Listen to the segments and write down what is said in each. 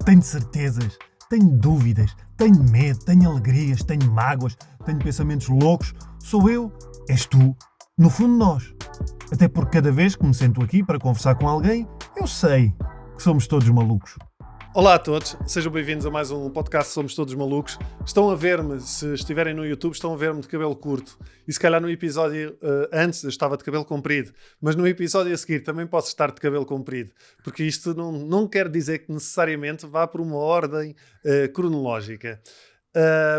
Tenho certezas, tenho dúvidas, tenho medo, tenho alegrias, tenho mágoas, tenho pensamentos loucos. Sou eu, és tu, no fundo nós. Até porque cada vez que me sento aqui para conversar com alguém, eu sei que somos todos malucos. Olá a todos, sejam bem-vindos a mais um podcast Somos Todos Malucos. Estão a ver-me, se estiverem no YouTube, estão a ver-me de cabelo curto. E se calhar no episódio antes eu estava de cabelo comprido, mas no episódio a seguir também posso estar de cabelo comprido, porque isto não quer dizer que necessariamente vá por uma ordem cronológica.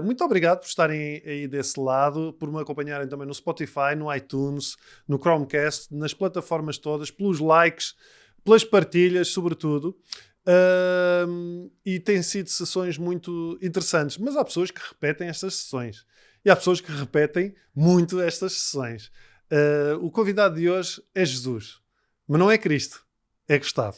Muito obrigado por estarem aí desse lado, por me acompanharem também no Spotify, no iTunes, no Chromecast, nas plataformas todas, pelos likes, pelas partilhas, sobretudo. E têm sido sessões muito interessantes, mas há pessoas que repetem estas sessões e há pessoas que repetem muito estas sessões. O convidado de hoje é Jesus, mas não é Cristo, é Gustavo.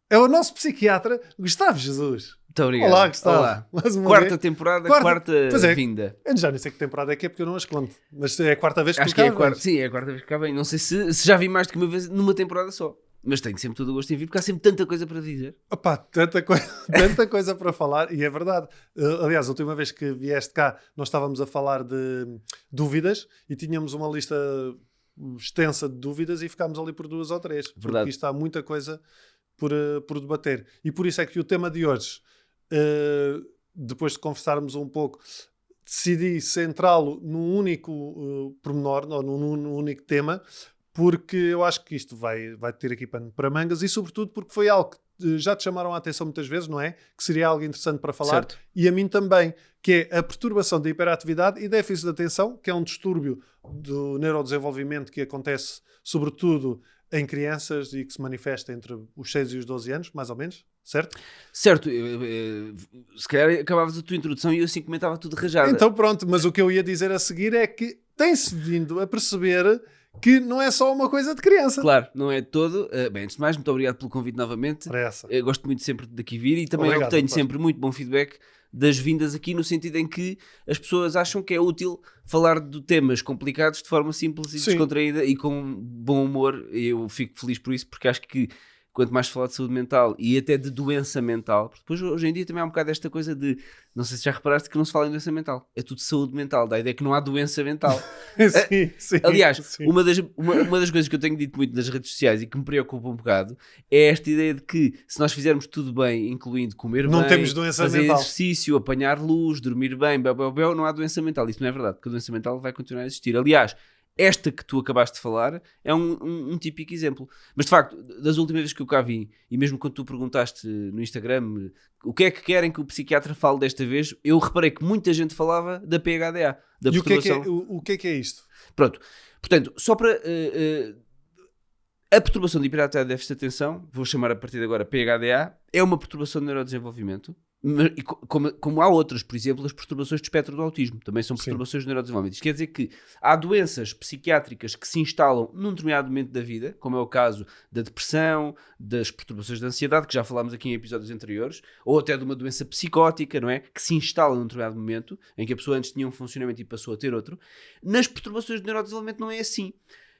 É o nosso psiquiatra Gustavo Jesus. Muito obrigado. Olá, Gustavo. Olá. Mais uma Quarta vez. temporada, Pois quarta é, vinda. Eu já nem sei que temporada é que é porque eu não as conto, mas é a quarta vez que Acho tu que é cá a quarta, vens. sim, é a quarta vez que cá vem. Não sei se já vi mais do que uma vez numa temporada só. Mas tenho sempre todo o gosto em vir, porque há sempre tanta coisa para dizer. Opa, tanta coisa para falar, e é verdade. Aliás, a última vez que vieste cá, nós estávamos a falar de dúvidas e tínhamos uma lista extensa de dúvidas e ficámos ali por 2 ou 3. Verdade. Porque isto há muita coisa por debater. E por isso é que o tema de hoje, depois de conversarmos um pouco, decidi centrá-lo num único pormenor, ou num único tema, porque eu acho que isto vai ter aqui pano para mangas e sobretudo porque foi algo que já te chamaram a atenção muitas vezes, não é? Que seria algo interessante para falar. Certo. E a mim também, que é a perturbação da hiperatividade e déficit de atenção, que é um distúrbio do neurodesenvolvimento que acontece sobretudo em crianças e que se manifesta entre os 6 e os 12 anos, mais ou menos, certo? Certo, se calhar acabavas a tua introdução e eu assim comentava tudo rajado. Então pronto, mas o que eu ia dizer a seguir é que tem-se vindo a perceber que não é só uma coisa de criança. Claro, não é de todo. Bem, antes de mais, muito obrigado pelo convite novamente. Para essa. Eu gosto muito sempre de aqui vir e também Obrigado, obtenho António. sempre muito bom feedback das vindas aqui, no sentido em que as pessoas acham que é útil falar de temas complicados de forma simples e Sim. descontraída e com bom humor. E eu fico feliz por isso, porque acho que quanto mais se falar de saúde mental e até de doença mental, porque depois hoje em dia também há um bocado esta coisa de, não sei se já reparaste que não se fala em doença mental, é tudo saúde mental, dá a ideia que não há doença mental. Sim, Aliás, sim. uma das coisas que eu tenho dito muito nas redes sociais e que me preocupa um bocado é esta ideia de que se nós fizermos tudo bem, incluindo comer Não bem, temos doença fazer mental. exercício, apanhar luz, dormir bem, não há doença mental. Isso não é verdade, porque a doença mental vai continuar a existir. Aliás, esta que tu acabaste de falar é um típico exemplo. Mas de facto, das últimas vezes que eu cá vim, e mesmo quando tu perguntaste no Instagram o que é que querem que o psiquiatra fale desta vez, eu reparei que muita gente falava da PHDA, da E perturbação. o que é isto? Pronto, portanto, só para a perturbação de hiperatividade e déficit de atenção, vou chamar a partir de agora PHDA, é uma perturbação de neurodesenvolvimento, e como há outras, por exemplo, as perturbações de espectro do autismo, também são perturbações de neurodesenvolvimento. Isto quer dizer que há doenças psiquiátricas que se instalam num determinado momento da vida, como é o caso da depressão, das perturbações de ansiedade, que já falámos aqui em episódios anteriores, ou até de uma doença psicótica, não é? Que se instala num determinado momento, em que a pessoa antes tinha um funcionamento e passou a ter outro. Nas perturbações de neurodesenvolvimento não é assim.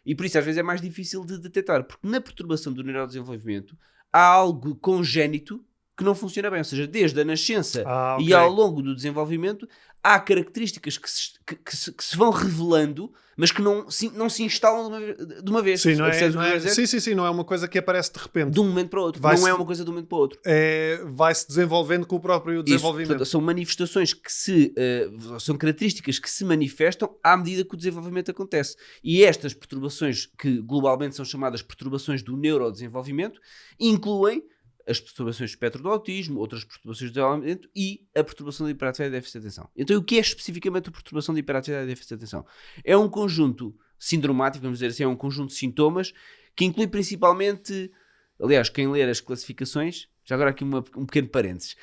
E por isso às vezes é mais difícil de detectar, porque na perturbação do neurodesenvolvimento há algo congénito que não funciona bem, ou seja, desde a nascença ok. e ao longo do desenvolvimento há características que se vão revelando, mas que não se instalam de uma vez. Sim, não Percebes o que eu é, quero dizer? sim, não é uma coisa que aparece de repente. De um momento para o outro. Vai-se- Não é uma coisa de um momento para o outro. Vai-se desenvolvendo com o próprio Isso, desenvolvimento. portanto, são manifestações que são características que se manifestam à medida que o desenvolvimento acontece. E estas perturbações, que globalmente são chamadas perturbações do neurodesenvolvimento, incluem as perturbações do espectro do autismo, outras perturbações do desenvolvimento e a perturbação de hiperatividade e déficit de atenção. Então, o que é especificamente a perturbação de hiperatividade e déficit de atenção? É um conjunto sindromático, vamos dizer assim, é um conjunto de sintomas que inclui principalmente, aliás, quem ler as classificações, já agora aqui um pequeno parênteses,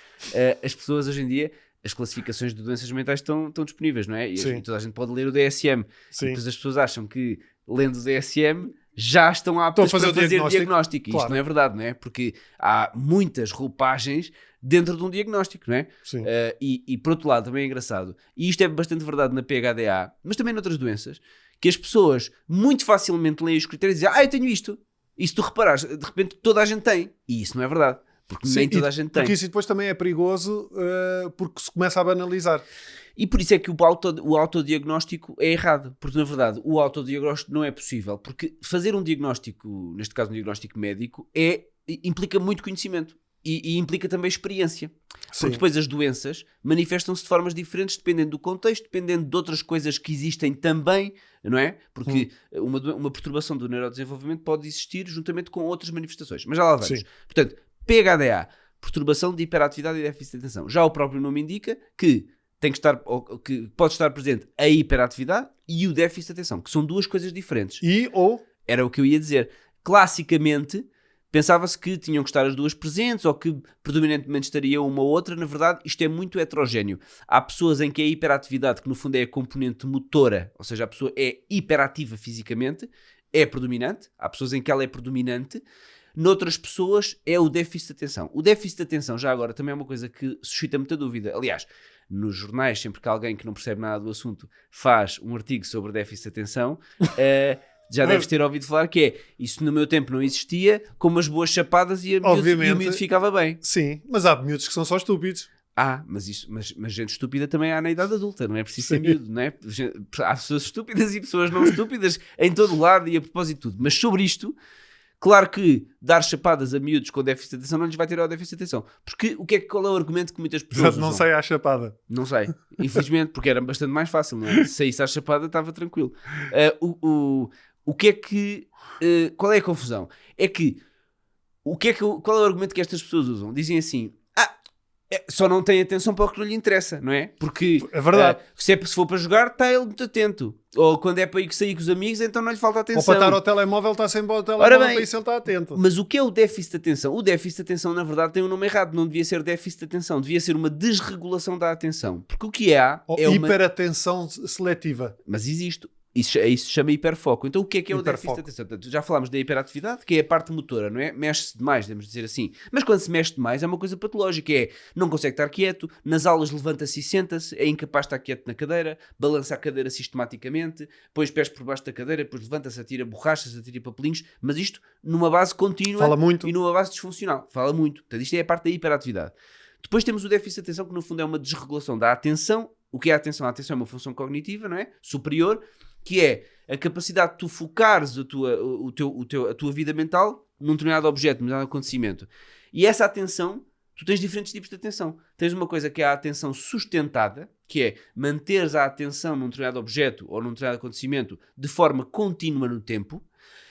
as pessoas hoje em dia, as classificações de doenças mentais estão disponíveis, não é? E toda a gente pode ler o DSM. Sim. E depois as pessoas acham que, lendo o DSM, já estão aptas Estão a fazer para o fazer diagnóstico. diagnóstico. E Claro. isto não é verdade, não é? Porque há muitas roupagens dentro de um diagnóstico, não é? Sim. E por outro lado, também é engraçado, e isto é bastante verdade na PHDA, mas também noutras doenças, que as pessoas muito facilmente leem os critérios e dizem, eu tenho isto. E se tu reparares, de repente toda a gente tem. E isso não é verdade. Porque Sim, nem toda a gente tem. Porque isso depois também é perigoso porque se começa a banalizar. E por isso é que o autodiagnóstico é errado. Porque, na verdade, o autodiagnóstico não é possível. Porque fazer um diagnóstico, neste caso um diagnóstico médico, implica muito conhecimento. E implica também experiência. Sim. Porque depois as doenças manifestam-se de formas diferentes, dependendo do contexto, dependendo de outras coisas que existem também, não é? Porque uma perturbação do neurodesenvolvimento pode existir juntamente com outras manifestações. Mas já lá vamos. Sim. Portanto, PHDA, perturbação de hiperatividade e déficit de atenção. Já o próprio nome indica que que pode estar presente a hiperatividade e o déficit de atenção, que são duas coisas diferentes. Era o que eu ia dizer. Classicamente, pensava-se que tinham que estar as duas presentes ou que predominantemente estaria uma ou outra. Na verdade, isto é muito heterogéneo. Há pessoas em que a hiperatividade, que no fundo é a componente motora, ou seja, a pessoa é hiperativa fisicamente, é predominante. Há pessoas em que ela é predominante. Noutras pessoas é o déficit de atenção. O déficit de atenção, já agora, também é uma coisa que suscita muita dúvida. Aliás, nos jornais, sempre que alguém que não percebe nada do assunto faz um artigo sobre déficit de atenção, já deves ter ouvido falar que é isso no meu tempo não existia, com umas boas chapadas e o miúdo ficava bem. Sim, mas há miúdos que são só estúpidos. Mas gente estúpida também há na idade adulta, não é preciso ser miúdo, não é? Há pessoas estúpidas e pessoas não estúpidas em todo o lado e a propósito de tudo. Mas sobre isto, claro que dar chapadas a miúdos com déficit de atenção não lhes vai tirar o déficit de atenção. Porque qual é o argumento que muitas pessoas não usam? sei à chapada. Não sei, infelizmente, porque era bastante mais fácil, não é? Se saísse à chapada estava tranquilo. O que é que... qual é a confusão? É que... qual é o argumento que estas pessoas usam? Dizem assim... só não tem atenção para o que não lhe interessa, não é? Porque é verdade. Se for para jogar, está ele muito atento. Ou quando é para ir sair com os amigos, então não lhe falta atenção. Ou para estar ao telemóvel, está sempre ao telemóvel para isso ele está atento. Mas o que é o déficit de atenção? O déficit de atenção, na verdade, tem um nome errado. Não devia ser déficit de atenção, devia ser uma desregulação da atenção. Porque o que há é uma... hiperatenção seletiva. Mas existe. Isso se chama hiperfoco. Então o que é o déficit de atenção? Portanto, já falámos da hiperatividade, que é a parte motora, não é? Mexe-se demais, devemos dizer assim. Mas quando se mexe demais é uma coisa patológica. Não consegue estar quieto, nas aulas levanta-se e senta-se, é incapaz de estar quieto na cadeira, balança a cadeira sistematicamente, põe os pés por baixo da cadeira, depois levanta-se, atira borrachas, atira papelinhos, mas isto numa base contínua. Fala muito. E numa base disfuncional. Fala muito. Portanto, isto é a parte da hiperatividade. Depois temos o déficit de atenção, que no fundo é uma desregulação da atenção. O que é a atenção? A atenção é uma função cognitiva, não é? Superior, que é a capacidade de tu focares a tua vida mental num determinado objeto, num determinado acontecimento. E essa atenção, tu tens diferentes tipos de atenção. Tens uma coisa que é a atenção sustentada, que é manteres a atenção num determinado objeto ou num determinado acontecimento de forma contínua no tempo.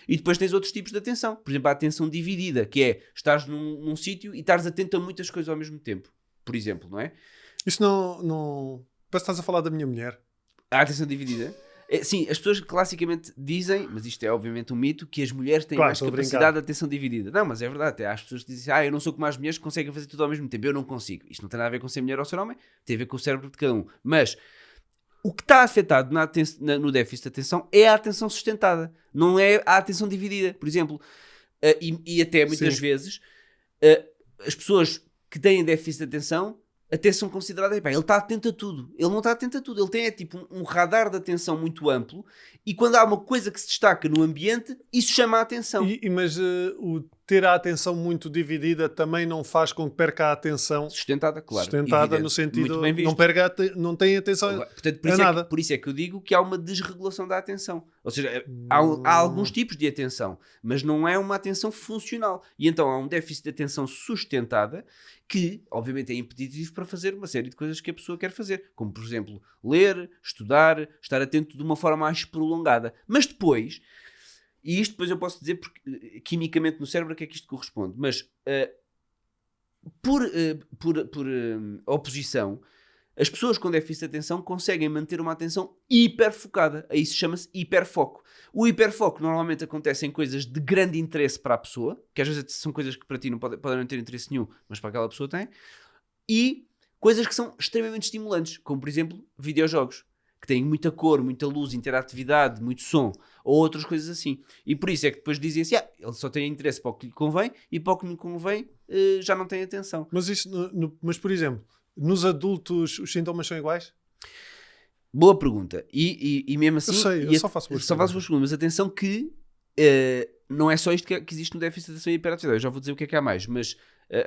E depois tens outros tipos de atenção. Por exemplo, a atenção dividida, que é estares num sítio e estares atento a muitas coisas ao mesmo tempo. Por exemplo, não é? Isso não... Parece que estás a falar da minha mulher. A atenção dividida? Sim, as pessoas classicamente dizem, mas isto é obviamente um mito, que as mulheres têm mais capacidade de atenção dividida. Não, mas é verdade. Até há as pessoas que dizem eu não sou como as mulheres que conseguem fazer tudo ao mesmo tempo. Eu não consigo. Isto não tem nada a ver com ser mulher ou ser homem, tem a ver com o cérebro de cada um. Mas o que está afetado no déficit de atenção é a atenção sustentada, não é a atenção dividida. Por exemplo, e até muitas vezes, as pessoas que têm déficit de atenção até são consideradas, ele está atento a tudo. Ele não está atento a tudo. Ele tem tipo um radar de atenção muito amplo e quando há uma coisa que se destaca no ambiente, isso chama a atenção. Mas o ter a atenção muito dividida também não faz com que perca a atenção. Sustentada, claro. Sustentada no sentido não tem atenção. Portanto, por isso é que eu digo que há uma desregulação da atenção. Ou seja, há alguns tipos de atenção, mas não é uma atenção funcional. E então há um déficit de atenção sustentada que, obviamente, é impeditivo para fazer uma série de coisas que a pessoa quer fazer. Como, por exemplo, ler, estudar, estar atento de uma forma mais prolongada. Mas depois, e isto depois eu posso dizer porque, quimicamente no cérebro, a que é que isto corresponde? Mas, por oposição, as pessoas com déficit de atenção conseguem manter uma atenção hiperfocada. A isso chama-se hiperfoco. O hiperfoco normalmente acontece em coisas de grande interesse para a pessoa, que às vezes são coisas que para ti não podem não ter interesse nenhum, mas para aquela pessoa tem, e coisas que são extremamente estimulantes, como por exemplo videojogos, que têm muita cor, muita luz, interatividade, muito som, ou outras coisas assim. E por isso é que depois dizem assim, ele só tem interesse para o que lhe convém, e para o que lhe convém já não tem atenção. Mas, mas por exemplo, nos adultos os sintomas são iguais? Boa pergunta. E mesmo assim... Eu só faço boas perguntas. Mas atenção que não é só isto que existe no déficit de atenção e hiperatividade. Eu já vou dizer o que é que há mais. Mas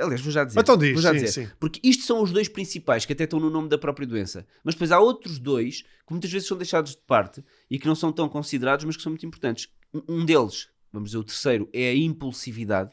Aliás, vou já dizer. Então diz, vou já sim, dizer. sim. Porque isto são os dois principais, que até estão no nome da própria doença. Mas depois há outros dois, que muitas vezes são deixados de parte e que não são tão considerados, mas que são muito importantes. Um deles, vamos dizer o terceiro, é a impulsividade.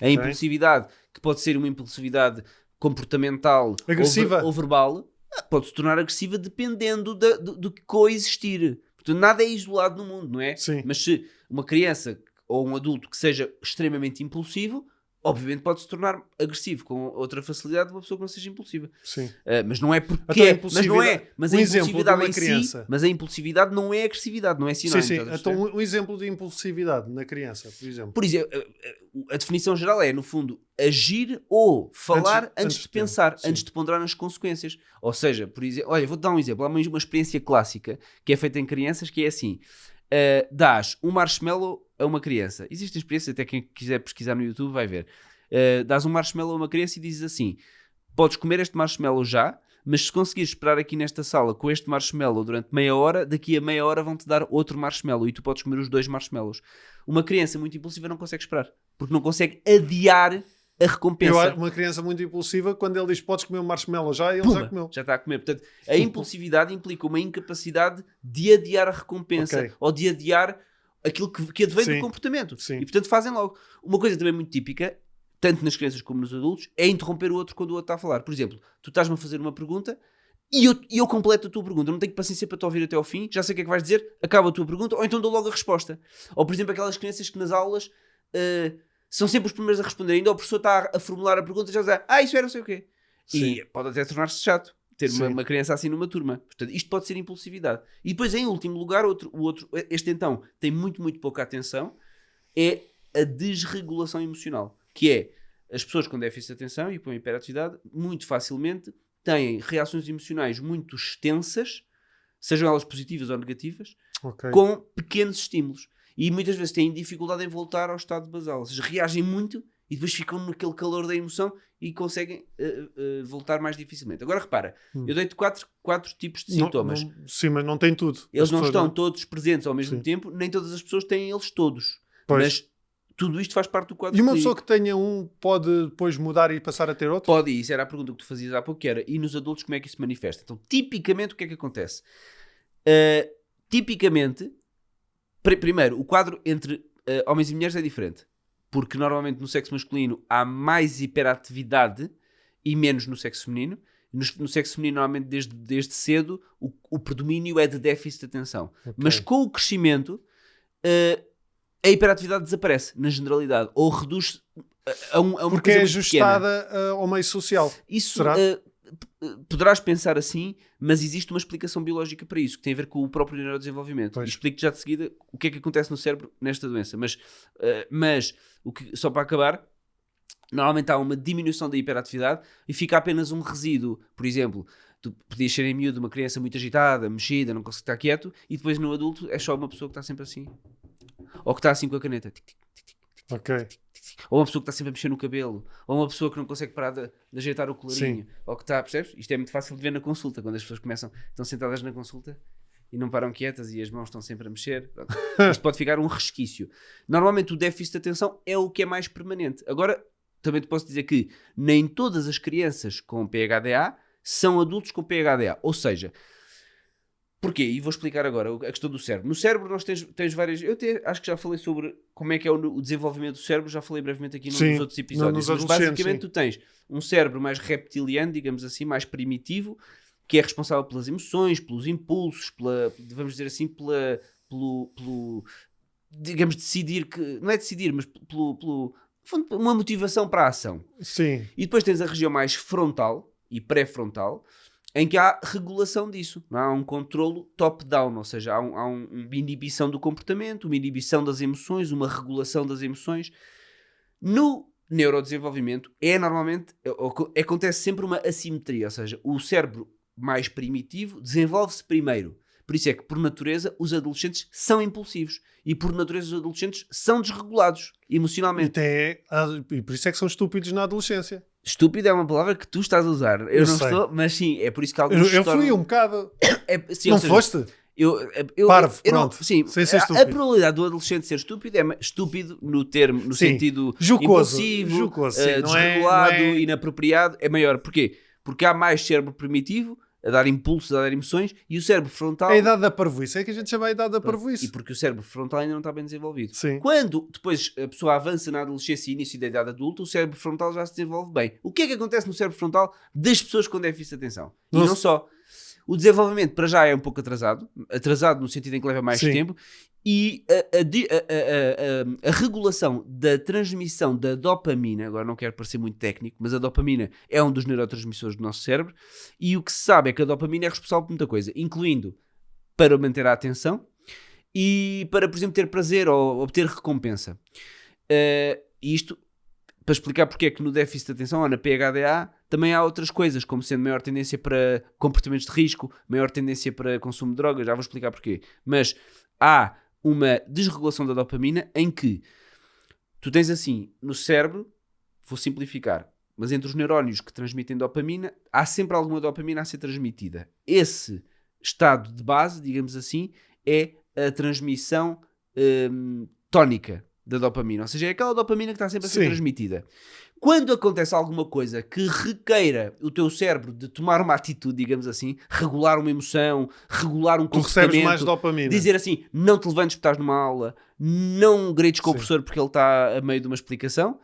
A impulsividade, que pode ser uma impulsividade comportamental agressiva ou verbal, pode se tornar agressiva dependendo do que coexistir. Portanto, nada é isolado no mundo, não é? Sim. Mas se uma criança ou um adulto que seja extremamente impulsivo, obviamente pode se tornar agressivo com outra facilidade de uma pessoa que não seja impulsiva. Sim. Mas não é porque Então, mas um a exemplo de impulsividade uma em si, criança. mas a impulsividade não é agressividade, não é sinónimo. Sim. estás a perceber? Então um exemplo de impulsividade na criança, por exemplo. Por exemplo, a definição geral é, no fundo, agir ou falar antes de pensar, sim. antes de ponderar nas consequências. Ou seja, por exemplo, olha, vou-te dar um exemplo. Há uma experiência clássica que é feita em crianças que é assim: dás um marshmallow a uma criança. Existem experiências, até quem quiser pesquisar no YouTube vai ver. Dás um marshmallow a uma criança e dizes assim: podes comer este marshmallow já, mas se conseguires esperar aqui nesta sala com este marshmallow durante meia hora, daqui a meia hora vão-te dar outro marshmallow e tu podes comer os 2 marshmallows. Uma criança muito impulsiva não consegue esperar, porque não consegue adiar a recompensa. Uma criança muito impulsiva, quando ele diz podes comer um marshmallow já, ele Pumba, já comeu. já está a comer. Portanto, a impulsividade implica uma incapacidade de adiar a recompensa ou de adiar aquilo que advém do comportamento. Sim. E portanto fazem logo. Uma coisa também muito típica, tanto nas crianças como nos adultos, é interromper o outro quando o outro está a falar. Por exemplo, tu estás-me a fazer uma pergunta e eu completo a tua pergunta. Eu não tenho paciência para te ouvir até ao fim, já sei o que é que vais dizer, acaba a tua pergunta, ou então dou logo a resposta. Ou, por exemplo, aquelas crianças que nas aulas são sempre os primeiros a responder. Ainda o professor está a formular a pergunta e já diz, isso era não sei o quê. Sim. E pode até tornar-se chato ter uma criança assim numa turma. Portanto, isto pode ser impulsividade. E depois, em último lugar, este então tem muito, muito pouca atenção, é a desregulação emocional, que é as pessoas com déficit de atenção e com hiperatividade muito facilmente têm reações emocionais muito extensas, sejam elas positivas ou negativas, com pequenos estímulos. E muitas vezes têm dificuldade em voltar ao estado basal. Ou seja, reagem muito e depois ficam naquele calor da emoção e conseguem voltar mais dificilmente. Agora repara, eu dei-te quatro tipos de sintomas. Sim, mas não tem tudo. Eles não estão todos presentes ao mesmo tempo, nem todas as pessoas têm eles todos. Pois. Mas tudo isto faz parte do quadro. E uma pessoa que tenha um pode depois mudar e passar a ter outro? Pode, e isso era a pergunta que tu fazias há pouco, que era, e nos adultos como é que isso se manifesta? Então, tipicamente, o que é que acontece? Tipicamente, primeiro, o quadro entre homens e mulheres é diferente. Porque normalmente no sexo masculino há mais hiperatividade e menos no sexo feminino. No sexo feminino, normalmente, desde cedo, o predomínio é de déficit de atenção. Mas com o crescimento, a hiperatividade desaparece, na generalidade. Ou reduz a uma porque coisa é muito ajustada pequena. ao meio social. Isso será? Poderás pensar assim, mas existe uma explicação biológica para isso, que tem a ver com o próprio neurodesenvolvimento. Explico-te já de seguida o que é que acontece no cérebro nesta doença. Mas só para acabar, normalmente há uma diminuição da hiperatividade e fica apenas um resíduo. Por exemplo, tu podias ser em miúdo uma criança muito agitada, mexida, não consegue estar quieto, e depois no adulto é só uma pessoa que está sempre assim. Ou que está assim com a caneta. Ou uma pessoa que está sempre a mexer no cabelo. Ou uma pessoa que não consegue parar de ajeitar o colarinho. Ou que está, percebes? Isto é muito fácil de ver na consulta, quando as pessoas estão sentadas na consulta e não param quietas e as mãos estão sempre a mexer. Isto pode ficar um resquício. Normalmente o déficit de atenção é o que é mais permanente. Agora, também te posso dizer que nem todas as crianças com PHDA são adultos com PHDA. Ou seja, porquê? E vou explicar agora a questão do cérebro. No cérebro nós tens várias... Eu acho que já falei sobre como é que é o desenvolvimento do cérebro, já falei brevemente aqui nos outros episódios. Mas basicamente tu tens um cérebro mais reptiliano, digamos assim, mais primitivo, que é responsável pelas emoções, pelos impulsos, vamos dizer assim, pelo digamos, decidir que... Não é decidir, mas uma motivação para a ação. Sim. E depois tens a região mais frontal e pré-frontal, em que há regulação disso. Não há um controlo top-down, ou seja, há uma inibição do comportamento, uma inibição das emoções, uma regulação das emoções. No neurodesenvolvimento normalmente acontece sempre uma assimetria, ou seja, o cérebro mais primitivo desenvolve-se primeiro. Por isso é que, por natureza, os adolescentes são impulsivos. E, por natureza, os adolescentes são desregulados emocionalmente. E por isso é que são estúpidos na adolescência. Estúpido é uma palavra que tu estás a usar. Eu não sei. Estou, mas sim, é por isso que alguns Eu fui um bocado. sim, não ou seja, foste? Parvo, eu não, pronto. sim, Sem ser a estúpido. probabilidade do adolescente ser estúpido é estúpido no termo, no Sim. sentido Jocoso, impulsivo, jocoso, sim, não é- desregulado, não é- inapropriado, é maior. Porquê? Porque há mais cérebro primitivo a dar impulsos, a dar emoções, e o cérebro frontal... É a idade da parvoíce, é que a gente chama a idade da E parvoíce. porque o cérebro frontal ainda não está bem desenvolvido. Sim. Quando depois a pessoa avança na adolescência e início da idade adulta, o cérebro frontal já se desenvolve bem. O que é que acontece no cérebro frontal das pessoas com déficit de atenção? E Não não só. O desenvolvimento para já é um pouco atrasado no sentido em que leva mais Sim. tempo, e a regulação da transmissão da dopamina, agora não quero parecer muito técnico, mas a dopamina é um dos neurotransmissores do nosso cérebro, e o que se sabe é que a dopamina é responsável por muita coisa, incluindo para manter a atenção e para, por exemplo, ter prazer ou obter recompensa. Isto para explicar porque é que no déficit de atenção ou na PHDA também há outras coisas, como sendo maior tendência para comportamentos de risco, maior tendência para consumo de drogas, já vou explicar porquê. Mas há uma desregulação da dopamina em que tu tens assim no cérebro, vou simplificar, mas entre os neurónios que transmitem dopamina, há sempre alguma dopamina a ser transmitida. Esse estado de base, digamos assim, é a transmissão tónica da dopamina, ou seja, é aquela dopamina que está sempre a ser Sim. transmitida. Quando acontece alguma coisa que requeira o teu cérebro de tomar uma atitude, digamos assim, regular uma emoção, regular um Tu recebes comportamento, mais dopamina. dizer assim, não te levantes porque estás numa aula, não grites com o Sim. professor porque ele está a meio de uma explicação,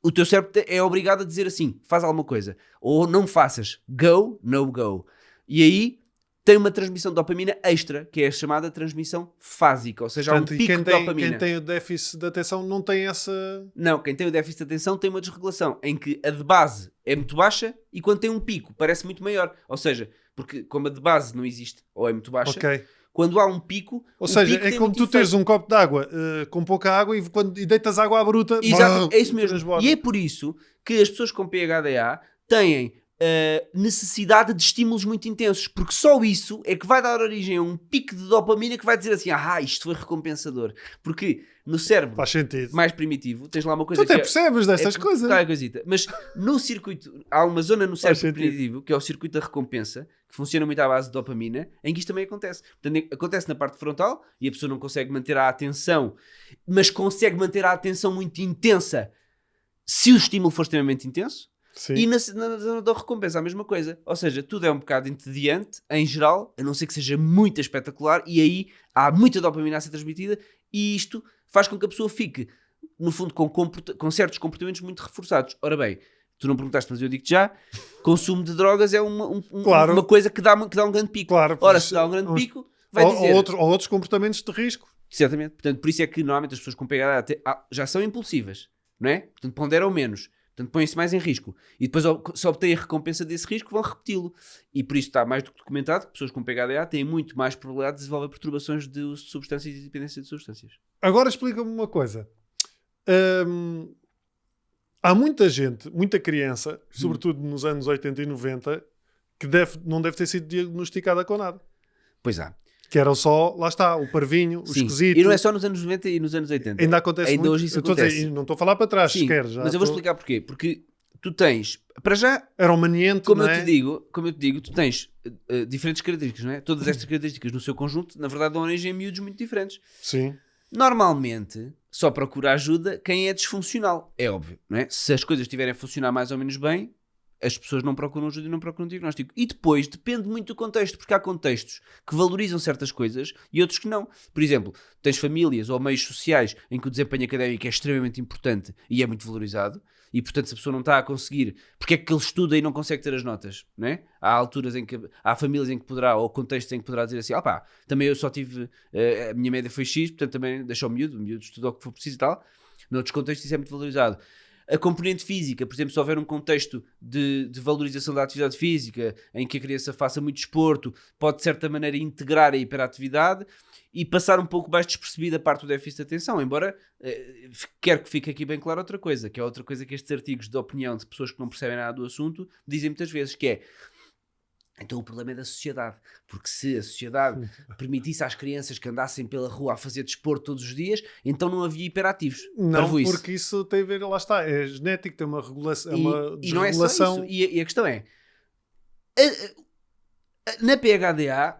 o teu cérebro é obrigado a dizer assim, faz alguma coisa, ou não faças, go, no go. E aí tem uma transmissão de dopamina extra, que é a chamada transmissão fásica, ou seja, há um Portanto, e pico quem de tem, dopamina. quem tem o déficit de atenção não tem essa... Não, quem tem o déficit de atenção tem uma desregulação, em que a de base é muito baixa e quando tem um pico parece muito maior. Ou seja, porque como a de base não existe ou é muito baixa, Ok. quando há um pico... Ou o seja, pico é tem como muito tu teres efeito. um copo de água com pouca água e deitas água à bruta. Exato, é isso mesmo. transborda. E é por isso que as pessoas com PHDA têm necessidade de estímulos muito intensos, porque só isso é que vai dar origem a um pico de dopamina que vai dizer assim, isto foi recompensador. Porque no cérebro Faz sentido. mais primitivo tens lá uma Tu coisa até que percebes destas coisas. Qualquer coisita. Mas no circuito, há uma zona no Faz cérebro sentido. primitivo, que é o circuito da recompensa, que funciona muito à base de dopamina, em que isto também acontece. Portanto, acontece na parte frontal e a pessoa não consegue manter a atenção, mas consegue manter a atenção muito intensa se o estímulo for extremamente intenso. Sim. E na zona da recompensa a mesma coisa. Ou seja, tudo é um bocado entediante, em geral, a não ser que seja muito espetacular, e aí há muita dopamina a ser transmitida, e isto faz com que a pessoa fique, no fundo, com certos comportamentos muito reforçados. Ora bem, tu não perguntaste, mas eu digo-te já, consumo de drogas é Claro. uma coisa que dá um grande pico. Claro, Ora, pois, se dá um grande uns- pico, vai dizer... ou outros comportamentos de risco. Certamente. Portanto, por isso é que normalmente as pessoas com PHD já são impulsivas, não é? Portanto, ponderam menos. Portanto, põem-se mais em risco. E depois, se obtêm a recompensa desse risco, vão repeti-lo. E por isso está mais do que documentado que pessoas com PHDA têm muito mais probabilidade de desenvolver perturbações de uso de substâncias e de dependência de substâncias. Agora explica-me uma coisa. Há muita gente, muita criança, sobretudo nos anos 80 e 90, que não deve ter sido diagnosticada com nada. Pois há. Que eram só, lá está, o parvinho, o Sim. esquisito. E não é só nos anos 90 e nos anos 80. Ainda acontece Ainda muito. hoje isso Eu estou a dizer, acontece. e não estou a falar para trás, Sim, sequer. Já mas eu vou estou- explicar porquê. Porque tu tens, para já, Era um maniente, como não eu é? te digo, tu tens diferentes características, não é? Todas estas características no seu conjunto, na verdade, dão origem a miúdos muito diferentes. Sim. Normalmente, só procura ajuda quem é disfuncional. É óbvio, não é? Se as coisas estiverem a funcionar mais ou menos bem, as pessoas não procuram ajuda e não procuram diagnóstico. E depois, depende muito do contexto, porque há contextos que valorizam certas coisas e outros que não. Por exemplo, tens famílias ou meios sociais em que o desempenho académico é extremamente importante e é muito valorizado, e portanto se a pessoa não está a conseguir, porque é que ele estuda e não consegue ter as notas, não é? Há alturas em que, há famílias em que poderá, ou contextos em que poderá dizer assim, também eu só tive, a minha média foi X, portanto também deixa o miúdo estuda o que for preciso e tal. Noutros contextos isso é muito valorizado. A componente física, por exemplo, se houver um contexto de valorização da atividade física, em que a criança faça muito desporto, pode de certa maneira integrar a hiperatividade e passar um pouco mais despercebida a parte do déficit de atenção, embora quero que fique aqui bem claro outra coisa, que é outra coisa que estes artigos de opinião de pessoas que não percebem nada do assunto dizem muitas vezes, que é: então o problema é da sociedade, porque se a sociedade permitisse às crianças que andassem pela rua a fazer desporto todos os dias, então não havia hiperativos. Não, Parvoíce. porque isso tem a ver, lá está, é genético, tem uma regulação, uma E não é só desregulação. isso. E a questão é, na PHDA,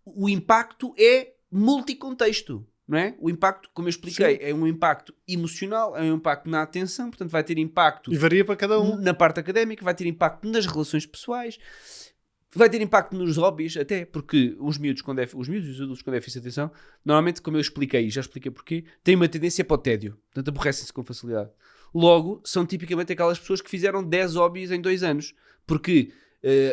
o impacto é multicontexto, não é? O impacto, como eu expliquei, é um impacto emocional, é um impacto na atenção, portanto vai ter impacto E varia para cada um. na parte académica, vai ter impacto nas relações pessoais, vai ter impacto nos hobbies, até porque os miúdos e os adultos com déficit de atenção, normalmente, como eu expliquei, e já expliquei porquê, têm uma tendência para o tédio, portanto aborrecem-se com facilidade. Logo, são tipicamente aquelas pessoas que fizeram 10 hobbies em 2 anos, porque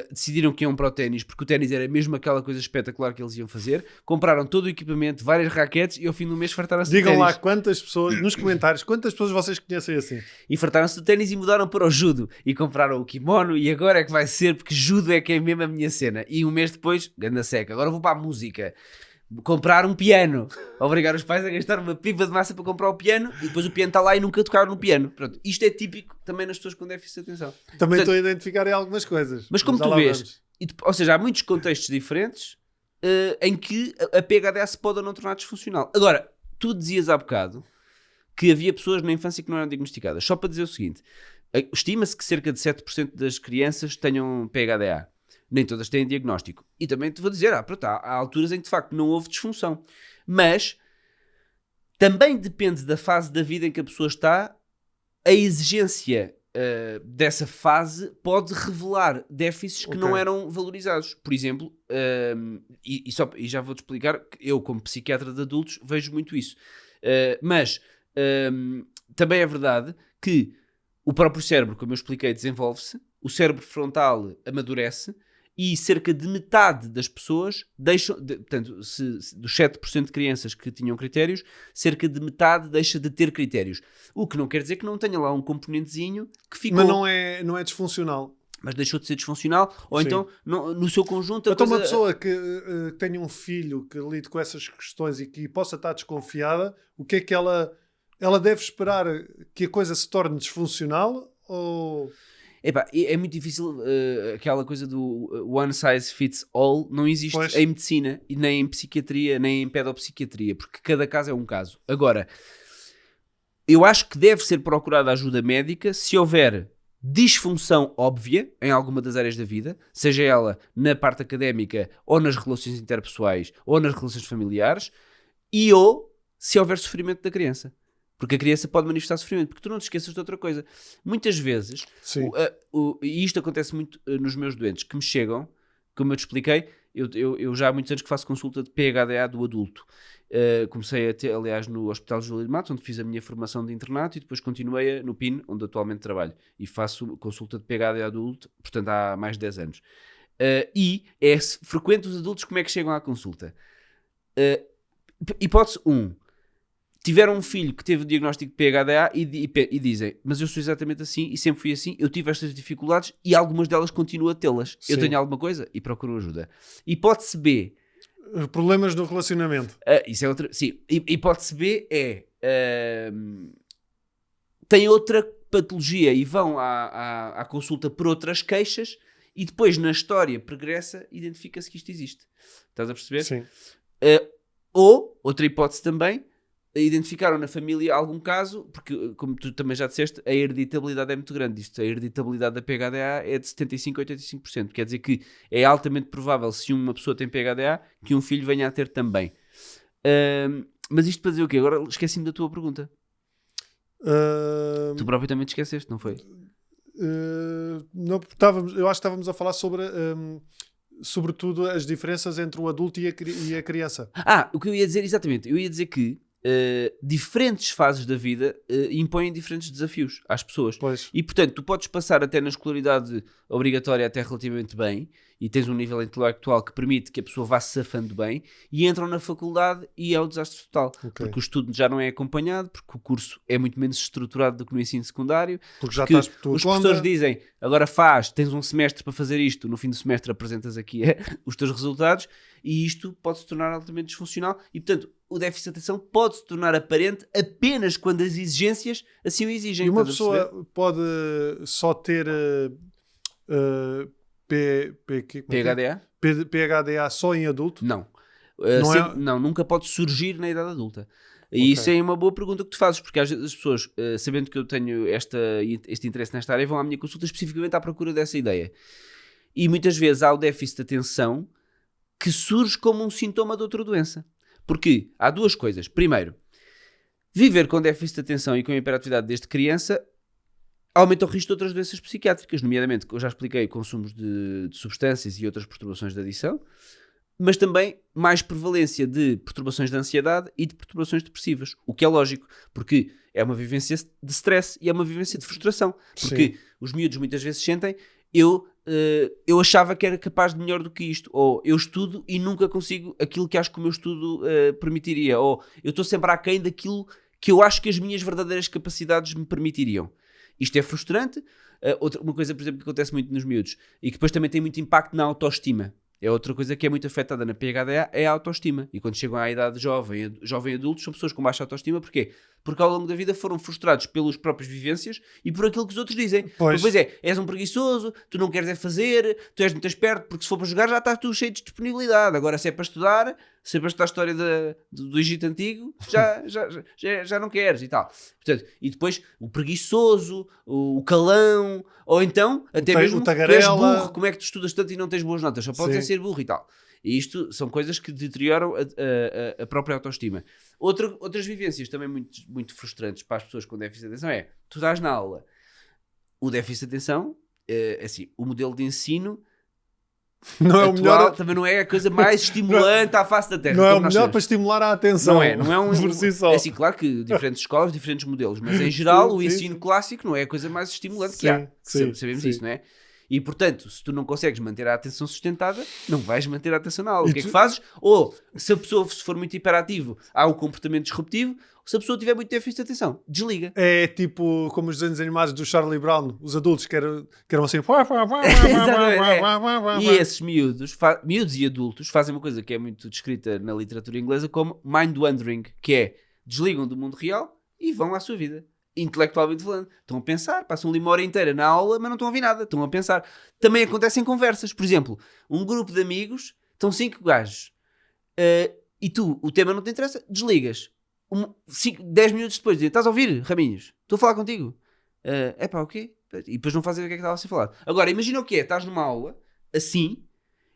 decidiram que iam para o ténis, porque o ténis era mesmo aquela coisa espetacular que eles iam fazer, compraram todo o equipamento, várias raquetes e ao fim do mês fartaram-se do ténis. Digam lá quantas pessoas, nos comentários, quantas pessoas vocês conhecem assim. E fartaram-se do ténis e mudaram para o judo e compraram o kimono e agora é que vai ser, porque judo é que é mesmo a minha cena. E um mês depois, ganda seca, agora vou para a música. Comprar um piano, obrigar os pais a gastar uma pipa de massa para comprar o piano e depois o piano está lá e nunca tocaram no piano. Pronto, isto é típico também nas pessoas com déficit de atenção. Também estou a identificar aí algumas coisas. Mas como já tu lá vês, vamos. ou seja, há muitos contextos diferentes em que a PHD se pode ou não tornar disfuncional. Agora, tu dizias há bocado que havia pessoas na infância que não eram diagnosticadas. Só para dizer o seguinte, estima-se que cerca de 7% das crianças tenham PHDA. Nem todas têm diagnóstico. E também te vou dizer, pronto, há alturas em que de facto não houve disfunção. Mas também depende da fase da vida em que a pessoa está, a exigência dessa fase pode revelar déficits que não eram valorizados. Por exemplo, e já vou-te explicar, que eu como psiquiatra de adultos vejo muito isso. Mas também é verdade que o próprio cérebro, como eu expliquei, desenvolve-se, o cérebro frontal amadurece e cerca de metade das pessoas deixam, portanto, dos 7% de crianças que tinham critérios, cerca de metade deixa de ter critérios. O que não quer dizer que não tenha lá um componentezinho que ficou... Mas não é disfuncional. Mas deixou de ser disfuncional, ou Sim. então no seu conjunto... Então uma pessoa que tenha um filho que lide com essas questões e que possa estar desconfiada, o que é que ela deve esperar? Que a coisa se torne disfuncional ou... Epá, é muito difícil, aquela coisa do one size fits all não existe Pois. em medicina, e nem em psiquiatria, nem em pedopsiquiatria, porque cada caso é um caso. Agora, eu acho que deve ser procurada ajuda médica se houver disfunção óbvia em alguma das áreas da vida, seja ela na parte académica, ou nas relações interpessoais, ou nas relações familiares, ou se houver sofrimento da criança. Porque a criança pode manifestar sofrimento. Porque tu não te esqueças de outra coisa. Muitas vezes, e isto acontece muito nos meus doentes, que me chegam, como eu te expliquei, eu já há muitos anos que faço consulta de PHDA do adulto. Comecei a ter, aliás, no Hospital Júlio de Matos, onde fiz a minha formação de internato, e depois continuei no PIN, onde atualmente trabalho. E faço consulta de PHDA adulto, portanto, há mais de 10 anos. E é frequente os adultos como é que chegam à consulta. Hipótese 1. Tiveram um filho que teve o diagnóstico de PHDA e dizem, mas eu sou exatamente assim e sempre fui assim, eu tive estas dificuldades e algumas delas continuo a tê-las. Sim. Eu tenho alguma coisa e procuro ajuda. Hipótese B. Problemas no relacionamento. Isso é outra. Sim, hipótese B é tem outra patologia e vão à consulta por outras queixas e depois na história pregressa identifica-se que isto existe. Estás a perceber? Sim. Ou, outra hipótese também, identificaram na família algum caso, porque como tu também já disseste, a hereditabilidade é muito grande. A hereditabilidade da PHDA é de 75% a 85%. Quer dizer que é altamente provável, se uma pessoa tem PHDA, que um filho venha a ter também. Mas isto para dizer o quê? Agora esqueci-me da tua pergunta. Tu próprio também te esqueceste, não foi? Não, eu acho que estávamos a falar sobre sobretudo as diferenças entre o adulto e a criança. O que eu ia dizer, exatamente, eu ia dizer que diferentes fases da vida impõem diferentes desafios às pessoas. Pois. E portanto, tu podes passar até na escolaridade obrigatória até relativamente bem e tens um nível intelectual que permite que a pessoa vá se safando bem e entram na faculdade e é o desastre total. Porque o estudo já não é acompanhado, porque o curso é muito menos estruturado do que no ensino secundário. Porque já estás por tua os conta. professores dizem, agora tens um semestre para fazer isto, no fim do semestre apresentas aqui os teus resultados e isto pode se tornar altamente disfuncional e portanto o déficit de atenção pode se tornar aparente apenas quando as exigências assim o exigem. E uma pessoa pode só ter PHDA? PHDA só em adulto? Não. Não, não, nunca pode surgir na idade adulta. E isso é uma boa pergunta que tu fazes, porque às vezes as pessoas, sabendo que eu tenho este interesse nesta área, vão à minha consulta especificamente à procura dessa ideia. E muitas vezes há o déficit de atenção que surge como um sintoma de outra doença. Porque há duas coisas. Primeiro, viver com déficit de atenção e com hiperatividade desde criança aumenta o risco de outras doenças psiquiátricas, nomeadamente, eu já expliquei, consumos de substâncias e outras perturbações de adição, mas também mais prevalência de perturbações de ansiedade e de perturbações depressivas, o que é lógico, porque é uma vivência de stress e é uma vivência de frustração, porque os miúdos muitas vezes sentem, eu achava que era capaz de melhor do que isto, ou eu estudo e nunca consigo aquilo que acho que o meu estudo permitiria, ou eu estou sempre aquém daquilo que eu acho que as minhas verdadeiras capacidades me permitiriam. Isto é frustrante. Uma coisa, por exemplo, que acontece muito nos miúdos e que depois também tem muito impacto na autoestima. É outra coisa que é muito afetada na PHDA, é a autoestima. E quando chegam à idade jovem adultos, são pessoas com baixa autoestima. Porquê? Porque ao longo da vida foram frustrados pelas próprias vivências e por aquilo que os outros dizem. Pois És um preguiçoso, tu não queres é fazer, tu és muito esperto, porque se for para jogar já estás tu cheio de disponibilidade. Agora se é para estudar, se é para estudar a história do Egito Antigo, já não queres e tal. Portanto, e depois o preguiçoso, o calão, ou então até mesmo tu és burro, como é que tu estudas tanto e não tens boas notas? Só podes ser burro e tal. E isto são coisas que deterioram a própria autoestima. Outras vivências também muito, muito frustrantes para as pessoas com déficit de atenção é, tu estás na aula, o déficit de atenção, assim, o modelo de ensino não é o melhor, também não é a coisa mais estimulante à face da Terra. Não é o melhor para estimular a atenção. Não é um por si só. É assim, claro que diferentes escolas, diferentes modelos, mas em geral o ensino clássico não é a coisa mais estimulante que há. Sabemos isso, não é? E, portanto, se tu não consegues manter a atenção sustentada, não vais manter a atenção na aula. O que é que fazes? Ou, se a pessoa for muito hiperativo, há um comportamento disruptivo. Se a pessoa tiver muito déficit de atenção, desliga. É tipo como os desenhos animados do Charlie Brown, os adultos que eram assim... E esses miúdos e adultos fazem uma coisa que é muito descrita na literatura inglesa como mind-wandering, que é, desligam do mundo real e vão à sua vida. Intelectualmente falando, estão a pensar, passam ali uma hora inteira na aula, mas não estão a ouvir nada, estão a pensar. Também acontecem conversas, por exemplo, um grupo de amigos, estão 5 gajos, e tu, o tema não te interessa, desligas. 10 minutos depois, dizem, estás a ouvir, Raminhos? Estou a falar contigo. O quê? E depois não fazem o que é que estava a ser falado. Agora, imagina o que é, estás numa aula, assim,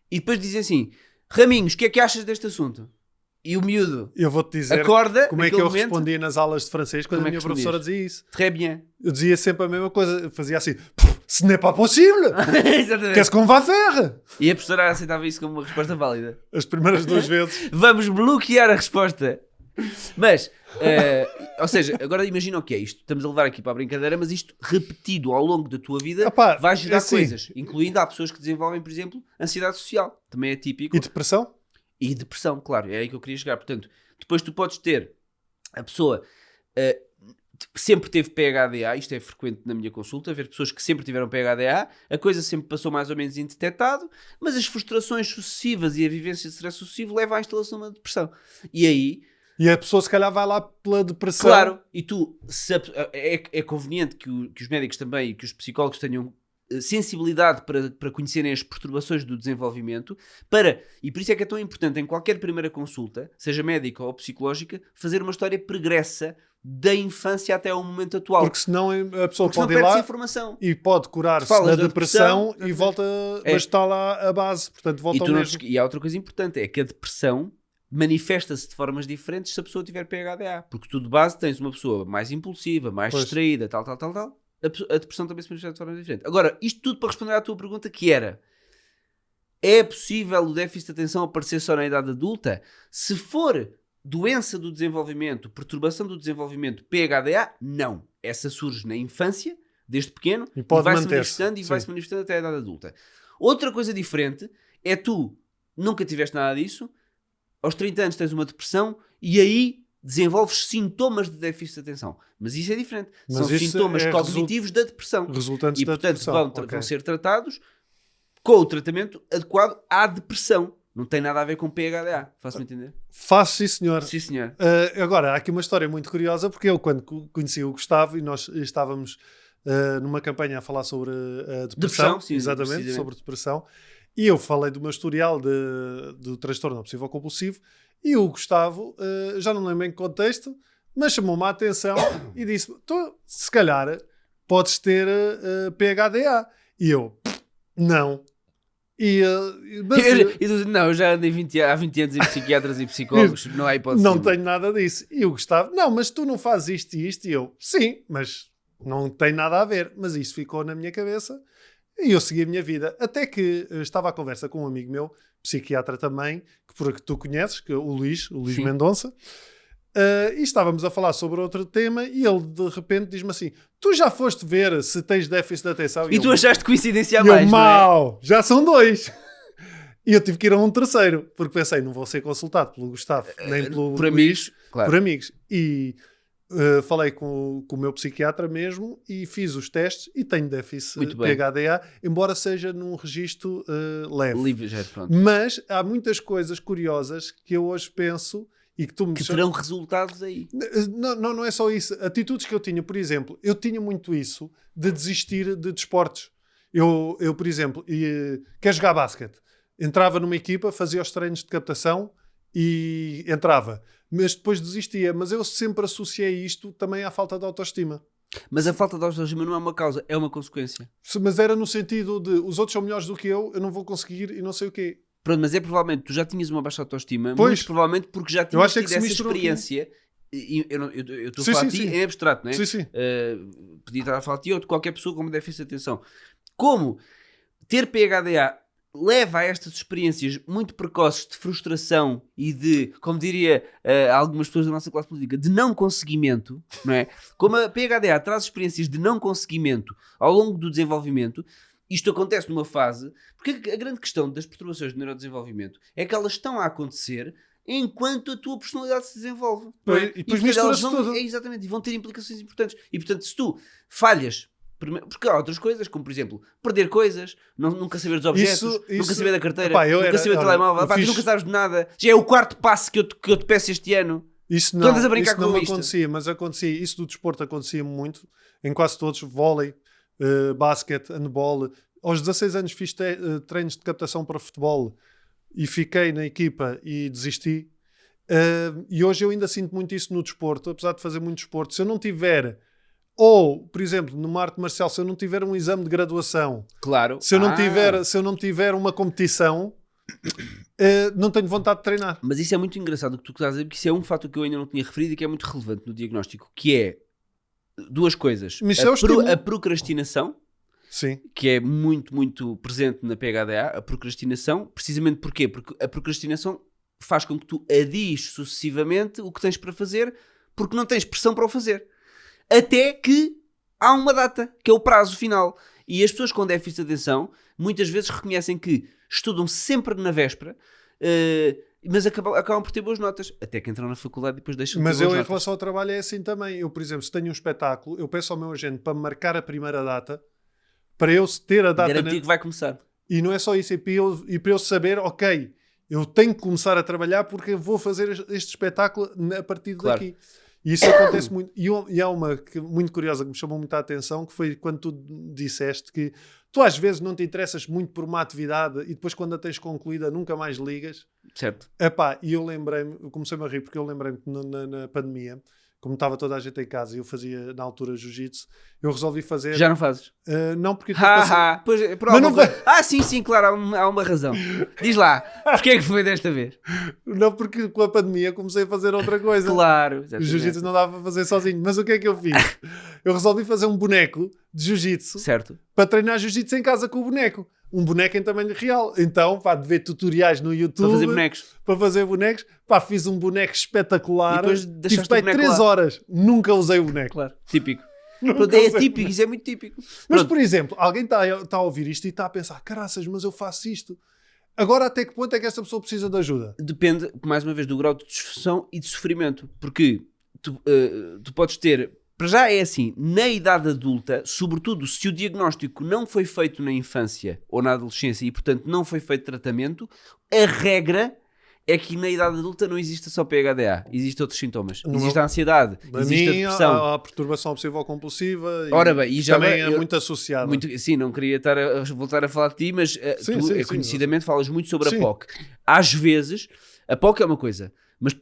e depois dizem assim, Raminhos, o que é que achas deste assunto? E o miúdo eu vou-te dizer acorda, como é que eu respondia nas aulas de francês quando a minha professora dizia isso. Très bien. Eu dizia sempre a mesma coisa. Eu fazia assim, ce n'est pas possible. Exatamente. Qu'est-ce qu'on va faire? E a professora aceitava isso como uma resposta válida. As primeiras 2 vezes. Vamos bloquear a resposta. Mas, ou seja, agora imagina o que é isto. Estamos a levar aqui para a brincadeira, mas isto repetido ao longo da tua vida vai gerar coisas. Incluindo há pessoas que desenvolvem, por exemplo, ansiedade social. Também é típico. E depressão? E depressão, claro, é aí que eu queria chegar. Portanto, depois tu podes ter a pessoa sempre teve PHDA, isto é frequente na minha consulta, ver pessoas que sempre tiveram PHDA, a coisa sempre passou mais ou menos indetectado, mas as frustrações sucessivas e a vivência de stress sucessivo levam à instalação de uma depressão. E aí... E a pessoa se calhar vai lá pela depressão. Claro, e tu, é conveniente que os médicos também e que os psicólogos tenham sensibilidade para conhecerem as perturbações do desenvolvimento, e por isso é que é tão importante em qualquer primeira consulta, seja médica ou psicológica, fazer uma história pregressa da infância até ao momento atual. Porque senão a pessoa pode ir lá informação. E pode curar-se da depressão e volta, mas está lá a base, portanto volta ao mesmo. E há outra coisa importante, é que a depressão manifesta-se de formas diferentes se a pessoa tiver PHDA, porque tu de base tens uma pessoa mais impulsiva, mais distraída, tal. A depressão também se manifesta de forma diferente. Agora, isto tudo para responder à tua pergunta, que era: é possível o déficit de atenção aparecer só na idade adulta? Se for doença do desenvolvimento, perturbação do desenvolvimento, PHDA, não. Essa surge na infância, desde pequeno, e vai-se manifestando e vai-se manifestando até a idade adulta. Outra coisa diferente é tu nunca tiveste nada disso, aos 30 anos tens uma depressão e aí desenvolves sintomas de déficit de atenção. Mas isso é diferente. São sintomas cognitivos da depressão. Resultantes e, da portanto, depressão. Vão ser tratados com o tratamento adequado à depressão. Não tem nada a ver com PHDA. Faço-me entender? Faço, sim, senhor. Sim, senhor. Agora, há aqui uma história muito curiosa, porque eu, quando conheci o Gustavo, e nós estávamos numa campanha a falar sobre a depressão. Sim, exatamente, sobre depressão. E eu falei do meu historial do transtorno obsessivo compulsivo, e o Gustavo, já não lembro em que contexto, mas chamou-me a atenção e disse: se calhar podes ter PHDA. E eu, não. Mas, E tu dizes, não, eu já andei há 20 anos em psiquiatras e psicólogos, não há hipótese. não nenhuma. tenho nada disso. E o Gustavo, não, mas tu não fazes isto e isto. E eu, sim, mas não tem nada a ver. Mas isso ficou na minha cabeça e eu segui a minha vida. Até que estava à conversa com um amigo meu, psiquiatra também, que tu conheces, que é o Luís Sim. Mendonça. E estávamos a falar sobre outro tema e ele de repente diz-me assim: tu já foste ver se tens déficit de atenção? E tu achaste coincidência a E eu, mais, não é? mau, já são 2. E eu tive que ir a um terceiro, porque pensei, não vou ser consultado pelo Gustavo, nem pelo Por amigos, claro. por amigos. E falei com o meu psiquiatra mesmo e fiz os testes e tenho déficit Muito bem. PHDA, embora seja num registro leve. Livre, já, pronto. Mas há muitas coisas curiosas que eu hoje penso e que tu me Que terão resultados aí. não é só isso. Atitudes que eu tinha, por exemplo, eu tinha muito isso de desistir de desportos. Eu por exemplo, quer jogar basquete? Entrava numa equipa, fazia os treinos de captação e entrava. Mas depois desistia. Mas eu sempre associei isto também à falta de autoestima. Mas a falta de autoestima não é uma causa, é uma consequência. Mas era no sentido de os outros são melhores do que eu não vou conseguir e não sei o quê. Pronto, mas é provavelmente, tu já tinhas uma baixa autoestima, Pois. muito provavelmente porque já Eu tinhas acho é que tido se essa misturou experiência. E eu estou a Sim, falar sim, de ti sim. em abstrato, não é? Sim, sim. Podia estar a falar de ti ou de qualquer pessoa com déficit de atenção. Como ter PHDA leva a estas experiências muito precoces de frustração e de, como diria algumas pessoas da nossa classe política, de não conseguimento, não é? Como a PHDA traz experiências de não conseguimento ao longo do desenvolvimento, isto acontece numa fase, porque a grande questão das perturbações de neurodesenvolvimento é que elas estão a acontecer enquanto a tua personalidade se desenvolve. Não é? E depois portanto, elas mistura-se tudo. exatamente, e vão ter implicações importantes. E portanto, se tu falhas, porque há outras coisas, como por exemplo, perder coisas, nunca saber dos objetos, nunca Isso- saber da carteira, Epá, eu nunca era- saber do olha, telemóvel, eu pá, tu fiz- nunca sabes de nada. Já é o quarto passo que eu te peço este ano. Isso Tu não, andas a brincar isso não com me isto. acontecia, mas acontecia. Isso do desporto acontecia muito, em quase todos, vôlei, basquete, handball. Aos 16 anos fiz treinos de captação para futebol e fiquei na equipa e desisti. E hoje eu ainda sinto muito isso no desporto, apesar de fazer muito desporto. Se eu não tiver, ou, por exemplo, numa arte marcial, se eu não tiver um exame de graduação, Claro. se eu não tiver uma competição, não tenho vontade de treinar. Mas isso é muito engraçado o que tu estás a dizer, porque isso é um fato que eu ainda não tinha referido e que é muito relevante no diagnóstico, que é duas coisas. Mas isso é o estímulo. A procrastinação, Sim. que é muito, muito presente na PHDA, a procrastinação, precisamente porquê? Porque a procrastinação faz com que tu adies sucessivamente o que tens para fazer, porque não tens pressão para o fazer. Até que há uma data, que é o prazo final. E as pessoas com déficit de atenção muitas vezes reconhecem que estudam sempre na véspera, mas acabam por ter boas notas, até que entram na faculdade e depois deixam de ter Mas boas eu, em notas. relação ao trabalho, é assim também. Eu, por exemplo, se tenho um espetáculo, eu peço ao meu agente para me marcar a primeira data, para eu ter a data. Garantir que vai começar. E não é só isso, é para eu saber, ok, eu tenho que começar a trabalhar porque eu vou fazer este espetáculo a partir Claro. daqui. E isso acontece muito. E há uma muito curiosa que me chamou muita atenção, que foi quando tu disseste que tu às vezes não te interessas muito por uma atividade e depois quando a tens concluída nunca mais ligas. Certo. Epá, e eu lembrei-me, eu comecei-me a rir porque eu lembrei-me que na pandemia, como estava toda a gente em casa e eu fazia na altura jiu-jitsu, eu resolvi fazer... Já não fazes? não, porque... tipo assim, Pois, por Mas alguma não coisa. Sim, claro, há uma razão. Diz lá, porquê é que foi desta vez? não, porque com a pandemia comecei a fazer outra coisa. Claro, O exatamente. jiu-jitsu não dava para fazer sozinho. Mas o que é que eu fiz? Eu resolvi fazer um boneco de jiu-jitsu Certo. para treinar jiu-jitsu em casa com o boneco. Um boneco em tamanho real. Então, pá, de ver tutoriais no YouTube Para fazer bonecos. para fazer bonecos. Pá, fiz um boneco espetacular. E depois Tive deixaste pai o boneco 3 lá. horas. Nunca usei o boneco. Claro, típico. Nunca Pronto, é usei o típico, boneco. isso é muito típico. Mas, Pronto, por exemplo, alguém está a ouvir isto e está a pensar, caraças, mas eu faço isto. Agora, até que ponto é que esta pessoa precisa de ajuda? depende, mais uma vez, do grau de disfunção e de sofrimento. Porque tu podes ter... Para já é assim, na idade adulta, sobretudo se o diagnóstico não foi feito na infância ou na adolescência e, portanto, não foi feito tratamento, a regra é que na idade adulta não existe só PHDA, existem outros sintomas. No Existe a ansiedade, Para existe a mim, depressão. há a perturbação obsessivo-compulsiva e Ora bem, e já também vai- é muito associada. Sim, não queria voltar a falar de ti, mas Sim, tu sim, conhecidamente falas muito sobre Sim. a POC. Às vezes, a POC é uma coisa,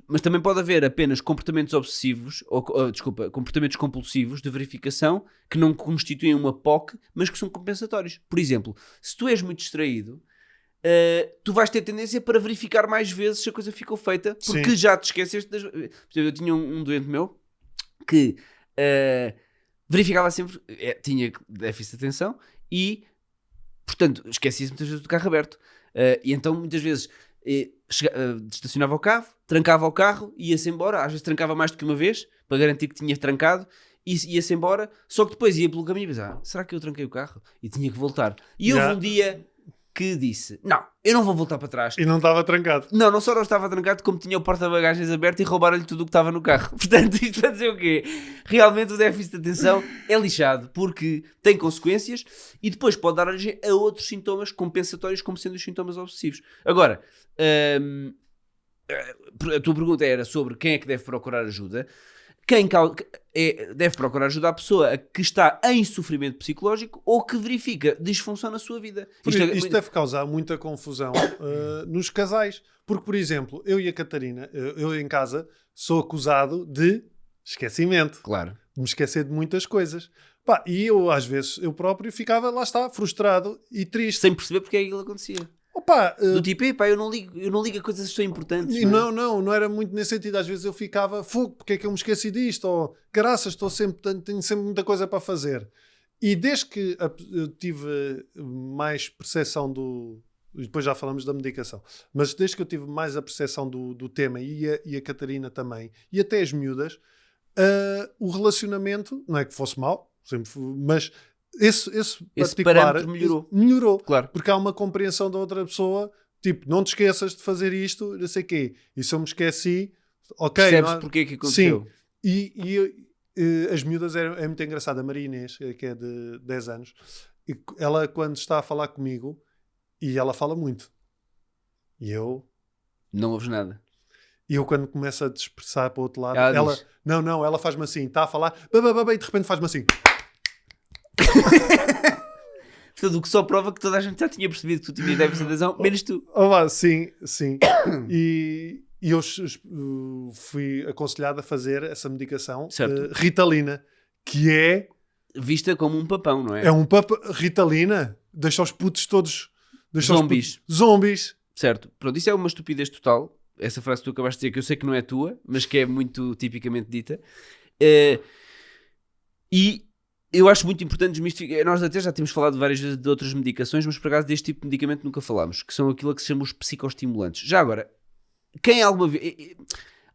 mas também pode haver apenas comportamentos obsessivos, comportamentos compulsivos de verificação que não constituem uma POC, mas que são compensatórios. Por exemplo, se tu és muito distraído, tu vais ter tendência para verificar mais vezes se a coisa ficou feita, porque Sim. já te esqueceste das... Por exemplo, eu tinha um doente meu que verificava sempre, tinha déficit de atenção e, portanto, esquecia-se muitas vezes do carro aberto. E então, muitas vezes, estacionava o carro, trancava o carro, ia-se embora, às vezes trancava mais do que uma vez, para garantir que tinha trancado, e ia-se embora, só que depois ia pelo caminho e pensava, será que eu tranquei o carro? E tinha que voltar. E houve um dia que disse, não, eu não vou voltar para trás. E não estava trancado. Não só não estava trancado, como tinha o porta-bagagens aberto e roubaram-lhe tudo o que estava no carro. Portanto, isto para dizer o quê? Realmente o déficit de atenção é lixado, porque tem consequências e depois pode dar origem a outros sintomas compensatórios, como sendo os sintomas obsessivos. Agora, a tua pergunta era sobre quem é que deve procurar ajuda. Deve procurar ajuda a pessoa que está em sofrimento psicológico ou que verifica disfunção na sua vida. Isto deve causar muita confusão nos casais. Porque, por exemplo, eu e a Catarina, eu em casa, sou acusado de esquecimento. Claro. De me esquecer de muitas coisas. Pá, e eu, às vezes, eu próprio ficava, lá está, frustrado e triste. Sem perceber porque é que aquilo acontecia. Opa, Do tipo, eu não ligo a coisas que são importantes. E não era muito nesse sentido. Às vezes eu ficava, fogo, porque é que eu me esqueci disto? Ou, graças, tenho sempre muita coisa para fazer. E desde que eu tive mais percepção depois já falamos da medicação, mas desde que eu tive mais a percepção do tema e a Catarina também, e até as miúdas, o relacionamento, não é que fosse mau, sempre mas esse particular parâmetro melhorou. Melhorou, Claro. porque há uma compreensão da outra pessoa, tipo, não te esqueças de fazer isto, não sei o quê. E se eu me esqueci, ok. Percebes porque é que aconteceu. Sim. E as miúdas é muito engraçado. A Maria Inês, que é de 10 anos, ela quando está a falar comigo, e ela fala muito. E eu Não ouves nada. quando começo a dispersar para o outro lado, Ela diz. ela faz-me assim, está a falar, e de repente faz-me assim. Portanto, o que só prova que toda a gente já tinha percebido que tu tinhas déficit de atenção, menos tu. Sim. E eu fui aconselhado a fazer essa medicação Ritalina, que é... Vista como um papão, não é? É um Ritalina, deixa os putos todos... Zombies. Certo. Pronto, isso é uma estupidez total. Essa frase que tu acabaste de dizer, que eu sei que não é tua, mas que é muito tipicamente dita. E eu acho muito importante desmistificar. Nós até já temos falado várias vezes de outras medicações, mas por acaso deste tipo de medicamento nunca falámos, que são aquilo que se chama os psicoestimulantes. Já agora, quem alguma vez...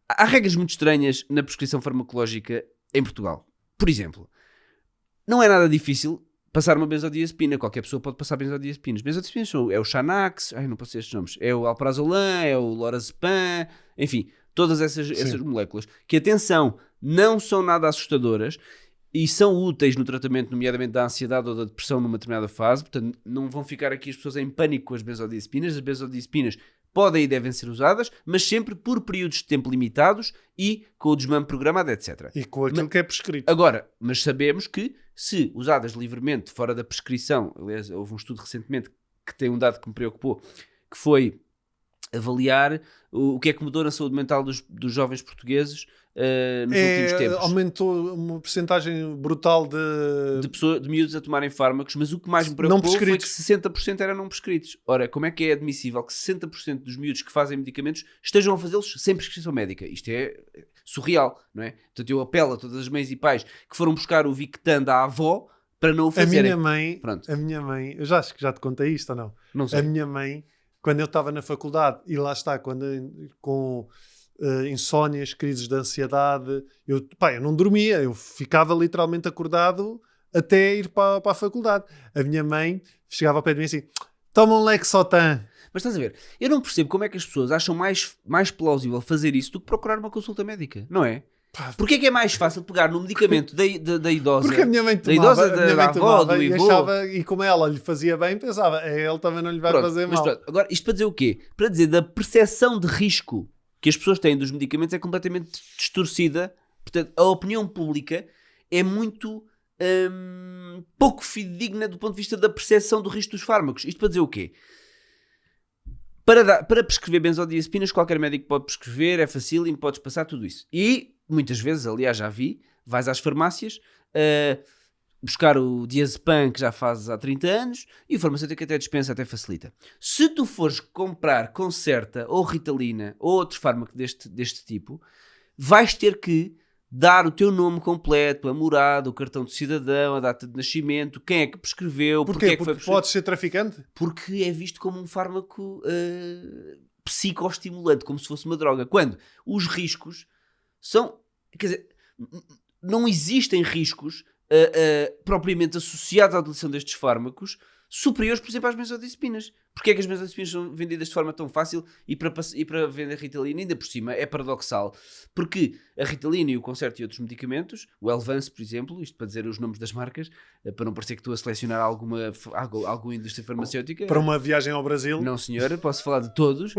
Há regras muito estranhas na prescrição farmacológica em Portugal. Por exemplo, não é nada difícil passar uma benzodiazepina. Qualquer pessoa pode passar benzodiazepinas. Benzodiazepinas é o Xanax, não posso dizer estes nomes, é o Alprazolam, é o Lorazepam, enfim, todas essas moléculas, que, atenção, não são nada assustadoras e são úteis no tratamento, nomeadamente da ansiedade ou da depressão numa determinada fase. Portanto, não vão ficar aqui as pessoas em pânico com as benzodiazepinas. As benzodiazepinas podem e devem ser usadas, mas sempre por períodos de tempo limitados e com o desmame programado, etc. E com aquilo que é prescrito. Agora, mas sabemos que, se usadas livremente fora da prescrição, aliás, houve um estudo recentemente que tem um dado que me preocupou, que foi avaliar o que é que mudou na saúde mental dos jovens portugueses nos últimos tempos. Aumentou uma percentagem brutal de miúdos a tomarem fármacos, mas o que mais me preocupou foi que 60% eram não prescritos. Ora, como é que é admissível que 60% dos miúdos que fazem medicamentos estejam a fazê-los sem prescrição médica? Isto é surreal, não é? Portanto, eu apelo a todas as mães e pais que foram buscar o Victan da avó para não o fazerem. A minha mãe, eu acho que já te contei isto ou não? Não sei. A minha mãe, quando eu estava na faculdade, e lá está, com insónias, crises de ansiedade, eu não dormia, eu ficava literalmente acordado até ir para a faculdade. A minha mãe chegava ao pé de mim assim, toma um Lexotan. Mas estás a ver, eu não percebo como é que as pessoas acham mais plausível fazer isso do que procurar uma consulta médica, não é? Porquê é que é mais fácil pegar no medicamento da idosa? Porque a minha mãe tomava, da avó, do Ivo. E como ela lhe fazia bem, pensava, ele também não lhe vai fazer mal. Agora, isto para dizer o quê? Para dizer da percepção de risco que as pessoas têm dos medicamentos é completamente distorcida. Portanto, a opinião pública é muito pouco fidedigna do ponto de vista da percepção do risco dos fármacos. Isto para dizer o quê? Para prescrever benzodiazepinas, qualquer médico pode prescrever, é facílimo, podes passar tudo isso. E muitas vezes, aliás, já vi, vais às farmácias, buscar o diazepam que já fazes há 30 anos e o farmacêutico até dispensa, até facilita. Se tu fores comprar Concerta ou Ritalina ou outro fármaco deste tipo, vais ter que dar o teu nome completo, a morada, o cartão de cidadão, a data de nascimento, quem é que prescreveu, porque é que foi Porque podes ser traficante? Porque é visto como um fármaco psicoestimulante, como se fosse uma droga. Quando os riscos são... Quer dizer, não existem riscos propriamente associados à utilização destes fármacos superiores, por exemplo, às benzodiazepinas. Porquê é que as benzodiazepinas são vendidas de forma tão fácil e para vender Ritalina, ainda por cima, é paradoxal? Porque a Ritalina e o Concerta e outros medicamentos, o Elvance, por exemplo, isto para dizer os nomes das marcas, para não parecer que estou a selecionar alguma indústria farmacêutica. Para uma viagem ao Brasil? Não, senhor, posso falar de todos.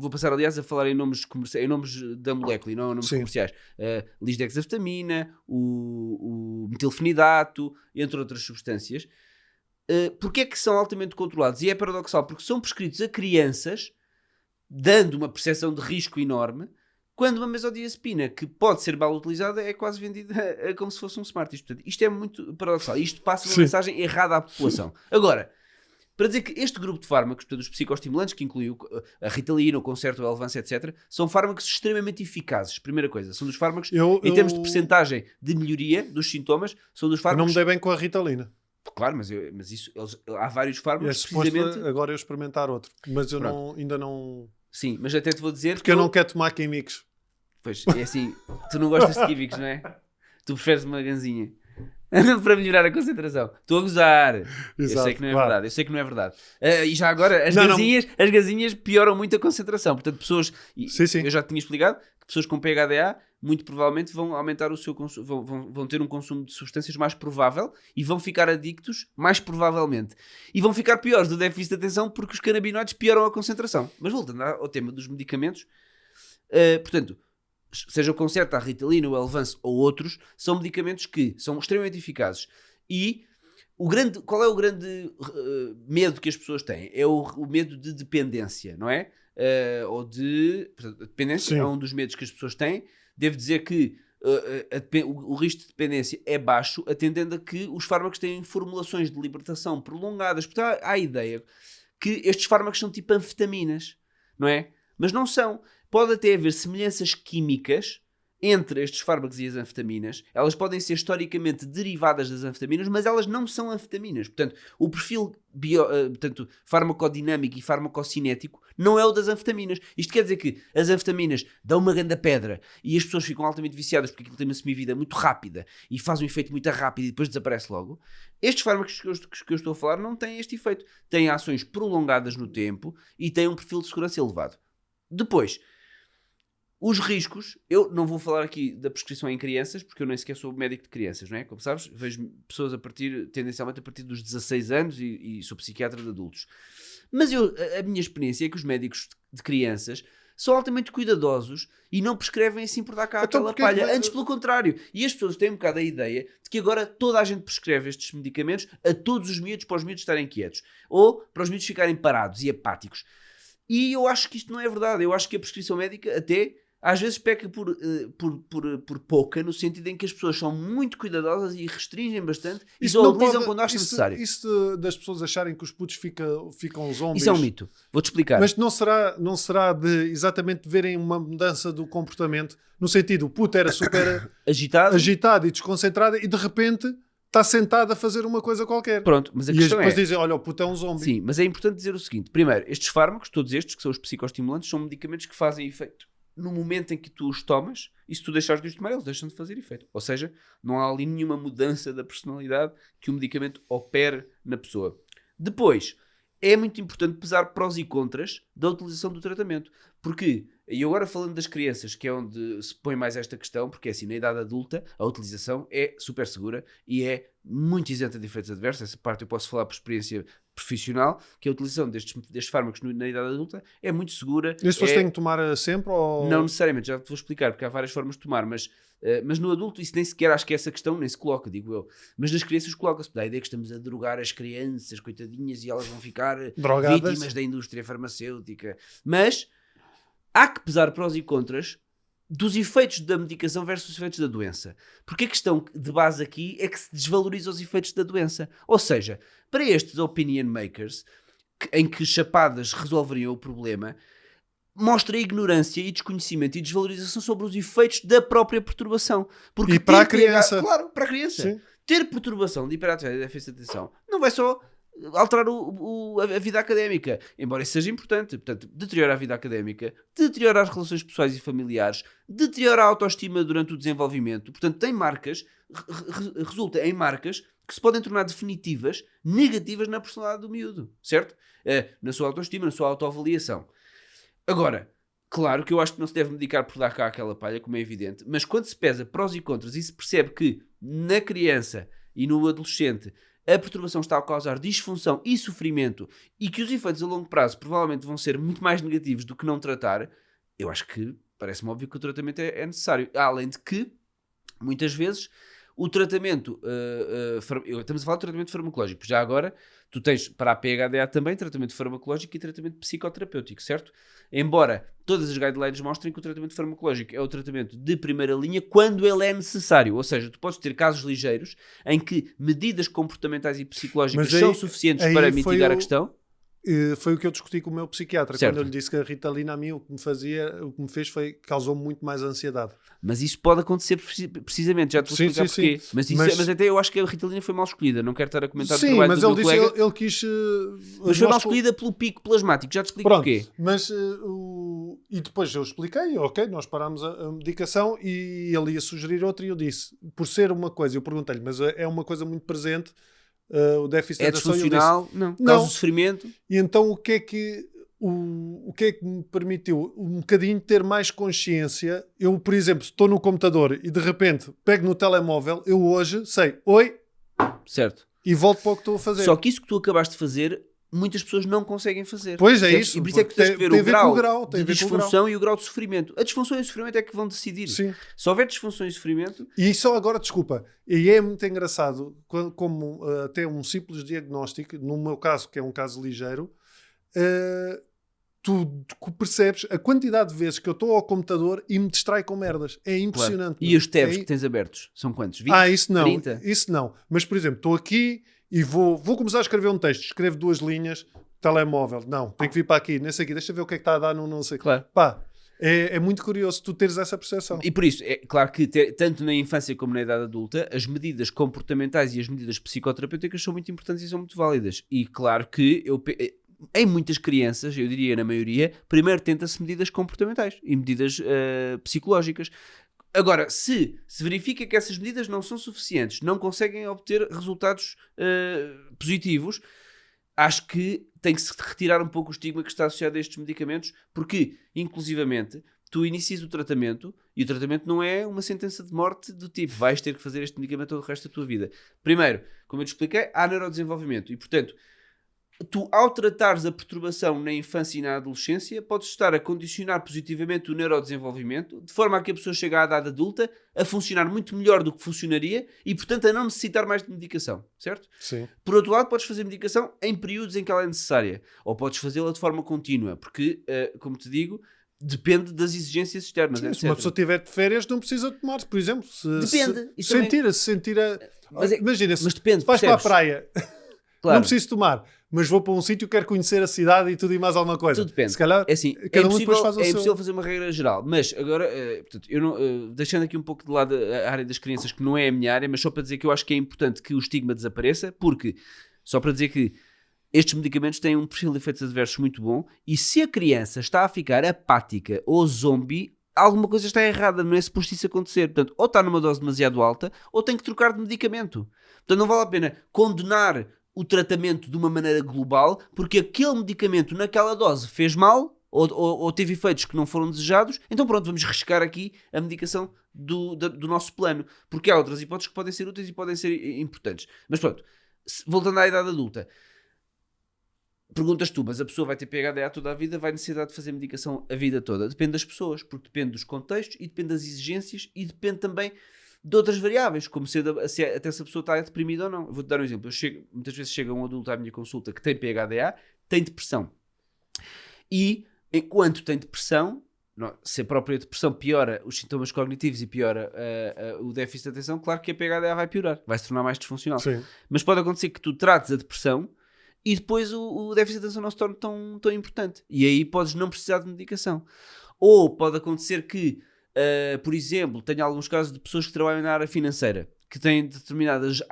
Vou passar, aliás, a falar em nomes da molécula e não nomes comerciais. Lisdexafetamina, o metilfenidato, entre outras substâncias. Porque é que são altamente controlados? E é paradoxal, porque são prescritos a crianças, dando uma percepção de risco enorme, quando uma benzodiazepina que pode ser mal utilizada é quase vendida como se fosse um Smarties. Portanto, isto é muito paradoxal. Isto passa uma mensagem errada à população. Agora, para dizer que este grupo de fármacos, portanto, os psicoestimulantes, que inclui a Ritalina, o Concerta, o Elvance, etc., são fármacos extremamente eficazes. Primeira coisa, são dos fármacos, em termos de percentagem de melhoria dos sintomas, são dos fármacos... Não me dei bem com a Ritalina. Claro, mas há vários fármacos, precisamente... Agora eu experimentar outro, mas eu ainda não... Sim, mas até te vou dizer... Porque eu não quero tomar químicos. Pois, é assim, tu não gostas de químicos, não é? Tu preferes uma ganzinha. Para melhorar a concentração. Estou a gozar. Exato, eu sei que não é verdade. Eu sei que não é verdade. E já agora, as gazinhas pioram muito a concentração. Portanto, pessoas... Eu já te tinha explicado que pessoas com PHDA muito provavelmente vão aumentar o seu consumo, vão ter um consumo de substâncias mais provável e vão ficar adictos mais provavelmente. E vão ficar piores do déficit de atenção porque os canabinoides pioram a concentração. Mas voltando ao tema dos medicamentos, portanto, seja o Concerta, a Ritalina, o Elvance ou outros, são medicamentos que são extremamente eficazes. E qual é o grande medo que as pessoas têm? É o medo de dependência, não é? Portanto, a dependência é um dos medos que as pessoas têm. Devo dizer que o risco de dependência é baixo, atendendo a que os fármacos têm formulações de libertação prolongadas. Portanto, há a ideia que estes fármacos são tipo anfetaminas, não é? Mas não são. Pode até haver semelhanças químicas entre estes fármacos e as anfetaminas. Elas podem ser historicamente derivadas das anfetaminas, mas elas não são anfetaminas. Portanto, o perfil farmacodinâmico e farmacocinético não é o das anfetaminas. Isto quer dizer que as anfetaminas dão uma grande pedra e as pessoas ficam altamente viciadas porque aquilo tem uma semivida muito rápida e faz um efeito muito rápido e depois desaparece logo. Estes fármacos que eu estou a falar não têm este efeito. Têm ações prolongadas no tempo e têm um perfil de segurança elevado. Depois, os riscos, eu não vou falar aqui da prescrição em crianças, porque eu nem sequer sou médico de crianças, não é? Como sabes, vejo pessoas tendencialmente a partir dos 16 anos e sou psiquiatra de adultos. Mas a minha experiência é que os médicos de crianças são altamente cuidadosos e não prescrevem assim por dar cá aquela palha. Antes, pelo contrário. E as pessoas têm um bocado a ideia de que agora toda a gente prescreve estes medicamentos a todos os miúdos, para os miúdos estarem quietos. Ou para os miúdos ficarem parados e apáticos. E eu acho que isto não é verdade. Eu acho que a prescrição médica até... às vezes peca por pouca, no sentido em que as pessoas são muito cuidadosas e restringem bastante e só utilizam quando acham necessário. Isso das pessoas acharem que os putos ficam zombies... Isso é um mito. Vou-te explicar. Mas não será de exatamente verem uma mudança do comportamento, no sentido, o puto era super agitado e desconcentrado e de repente está sentado a fazer uma coisa qualquer. Pronto, mas a questão depois dizem, olha, o puto é um zombie. Sim, mas é importante dizer o seguinte. Primeiro, estes fármacos, todos estes, que são os psicoestimulantes, são medicamentos que fazem efeito no momento em que tu os tomas, e se tu deixares de os tomar, eles deixam de fazer efeito. Ou seja, não há ali nenhuma mudança da personalidade que o medicamento opere na pessoa. Depois, é muito importante pesar prós e contras da utilização do tratamento. Porque, e agora falando das crianças, que é onde se põe mais esta questão, porque assim, na idade adulta, a utilização é super segura e é muito isenta de efeitos adversos. Essa parte eu posso falar por experiência profissional, que a utilização destes fármacos na idade adulta é muito segura. E as pessoas têm que tomar sempre? Ou... Não necessariamente, já te vou explicar, porque há várias formas de tomar, mas no adulto isso nem sequer, acho que essa questão nem se coloca, digo eu. Mas nas crianças coloca-se, dá a ideia que estamos a drogar as crianças, coitadinhas, e elas vão ficar vítimas da indústria farmacêutica. Mas há que pesar prós e contras dos efeitos da medicação versus os efeitos da doença. Porque a questão de base aqui é que se desvaloriza os efeitos da doença. Ou seja, para estes opinion makers, em que chapadas resolveriam o problema, mostra ignorância e desconhecimento e desvalorização sobre os efeitos da própria perturbação. Porque E para a criança. Claro, para a criança. Sim. Ter perturbação de hiperatividade e déficit de atenção não vai só alterar a vida académica, embora isso seja importante. Portanto, deteriora a vida académica, deteriora as relações pessoais e familiares, deteriora a autoestima durante o desenvolvimento. Portanto, tem marcas, resulta em marcas que se podem tornar definitivas, negativas na personalidade do miúdo, certo? Na sua autoestima, na sua autoavaliação. Agora, claro que eu acho que não se deve medicar por dar cá aquela palha, como é evidente, mas quando se pesa prós e contras e se percebe que na criança e no adolescente a perturbação está a causar disfunção e sofrimento e que os efeitos a longo prazo provavelmente vão ser muito mais negativos do que não tratar, eu acho que parece-me óbvio que o tratamento é necessário. Além de que, muitas vezes, o tratamento, estamos a falar de tratamento farmacológico, já agora tu tens para a PHDA também tratamento farmacológico e tratamento psicoterapêutico, certo? Embora todas as guidelines mostrem que o tratamento farmacológico é o tratamento de primeira linha quando ele é necessário, ou seja, tu podes ter casos ligeiros em que medidas comportamentais e psicológicas são suficientes para mitigar a questão. Foi o que eu discuti com o meu psiquiatra, certo. quando eu lhe disse que a Ritalina a mim o que me fez foi causou-me muito mais ansiedade. Mas isso pode acontecer precisamente, já te vou explicar porquê. Mas até eu acho que a Ritalina foi mal escolhida, não quero estar a comentar o trabalho mas do ele meu disse, colega. ele quis... mas foi mal escolhida pelo pico plasmático, já te explico porquê. Mas, e depois eu expliquei, ok, nós parámos a medicação e ele ia sugerir outra e eu disse, por ser uma coisa, eu perguntei-lhe, mas é uma coisa muito presente, o déficit de atenção. É disfuncional? Não. Causa sofrimento? E então o que é que me permitiu um bocadinho ter mais consciência? Eu, por exemplo, estou no computador e de repente pego no telemóvel, eu hoje sei, oi, certo, e volto para o que estou a fazer. Só que isso que tu acabaste de fazer, muitas pessoas não conseguem fazer. Pois é, isso. E por isso é que tens de ver o grau de disfunção e o grau de sofrimento. A disfunção e o sofrimento é que vão decidir. Sim. Se houver disfunção e sofrimento... E só agora, desculpa, e é muito engraçado, como até um simples diagnóstico, no meu caso, que é um caso ligeiro, tu percebes a quantidade de vezes que eu estou ao computador e me distrai com merdas. É impressionante. Claro. E os tabs que tens abertos? São quantos? 20? Isso não. 30? Isso não. Mas, por exemplo, estou aqui e vou começar a escrever um texto. Escrevo 2 linhas, telemóvel. Não, tenho que vir para aqui. Nesse aqui, deixa eu ver o que é que está a dar no não sei. Claro. Pá, é muito curioso tu teres essa percepção. E por isso, é claro que tanto na infância como na idade adulta, as medidas comportamentais e as medidas psicoterapêuticas são muito importantes e são muito válidas. E claro que em muitas crianças, eu diria na maioria, primeiro tenta-se medidas comportamentais e medidas psicológicas. Agora, se verifica que essas medidas não são suficientes, não conseguem obter resultados positivos, acho que tem que se retirar um pouco o estigma que está associado a estes medicamentos, porque, inclusivamente, tu inicias o tratamento e o tratamento não é uma sentença de morte do tipo, vais ter que fazer este medicamento todo o resto da tua vida. Primeiro, como eu te expliquei, há neurodesenvolvimento e, portanto, tu, ao tratares a perturbação na infância e na adolescência, podes estar a condicionar positivamente o neurodesenvolvimento, de forma a que a pessoa chegue à idade adulta a funcionar muito melhor do que funcionaria e, portanto, a não necessitar mais de medicação, certo? Sim. Por outro lado, podes fazer medicação em períodos em que ela é necessária, ou podes fazê-la de forma contínua, porque, como te digo, depende das exigências externas. Sim, etc. se uma pessoa estiver de férias, não precisa tomar, por exemplo. Depende. Se sentir a... Imagina, mas depende, vais percebes? para a praia... Claro. Não preciso tomar, mas vou para um sítio, quero conhecer a cidade e tudo e mais alguma coisa. Tudo depende. Se calhar, é assim, cada um depois faz o seu... impossível fazer uma regra geral, mas agora, portanto, eu não, deixando aqui um pouco de lado a área das crianças, que não é a minha área, mas só para dizer que eu acho que é importante que o estigma desapareça, porque, só para dizer que estes medicamentos têm um perfil de efeitos adversos muito bom, e se a criança está a ficar apática ou zombie, alguma coisa está errada, não é suposto isso acontecer. Portanto, ou está numa dose demasiado alta, ou tem que trocar de medicamento. Portanto, não vale a pena condenar o tratamento de uma maneira global, porque aquele medicamento naquela dose fez mal ou teve efeitos que não foram desejados, então pronto, vamos riscar aqui a medicação do nosso plano, porque há outras hipóteses que podem ser úteis e podem ser importantes. Mas pronto, voltando à idade adulta, perguntas tu, mas a pessoa vai ter PHDA toda a vida, vai necessitar de fazer medicação a vida toda? Depende das pessoas, porque depende dos contextos e depende das exigências e depende também de outras variáveis, como até se a pessoa está deprimida ou não. Eu vou-te dar um exemplo. Muitas vezes chega um adulto à minha consulta que tem PHDA, tem depressão. E, enquanto tem depressão, se a própria depressão piora os sintomas cognitivos e piora o déficit de atenção, claro que a PHDA vai piorar, vai se tornar mais disfuncional. Sim. Mas pode acontecer que tu trates a depressão e depois o déficit de atenção não se torne tão importante. E aí podes não precisar de medicação. Ou pode acontecer que, por exemplo, tenha alguns casos de pessoas que trabalham na área financeira, que têm determinadas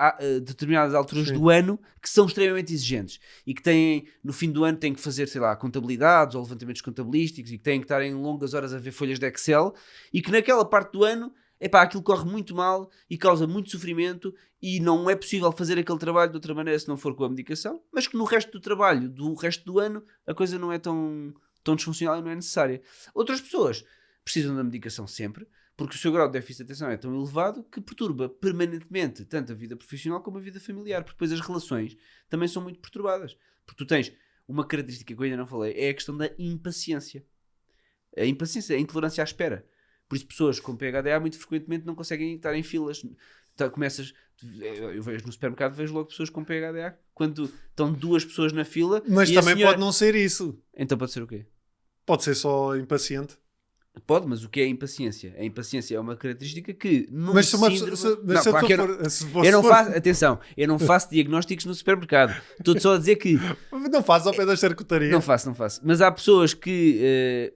alturas Sim. do ano que são extremamente exigentes e que têm, no fim do ano, têm que fazer, sei lá, contabilidades ou levantamentos contabilísticos e que têm que estar em longas horas a ver folhas de Excel e que naquela parte do ano, aquilo corre muito mal e causa muito sofrimento e não é possível fazer aquele trabalho de outra maneira se não for com a medicação, mas que no resto do trabalho, do resto do ano, a coisa não é tão disfuncional e não é necessária. Outras pessoas precisam da medicação sempre, porque o seu grau de déficit de atenção é tão elevado que perturba permanentemente tanto a vida profissional como a vida familiar, porque depois as relações também são muito perturbadas. Porque tu tens uma característica que eu ainda não falei, é a questão da impaciência. A impaciência, a intolerância à espera. Por isso pessoas com PHDA muito frequentemente não conseguem estar em filas. Eu vejo no supermercado, vejo logo pessoas com PHDA quando estão 2 pessoas na fila. Mas e também a senhora... pode não ser isso. Então pode ser o quê? Pode ser só impaciente. Pode, mas o que é a impaciência? A impaciência é uma característica que num Mas se uma síndrome... pessoa... Não, claro que eu não faço... Atenção, eu não faço diagnósticos no supermercado. Estou só a dizer que... Não faz ao pé da charcutaria. Não faço. Mas há pessoas que,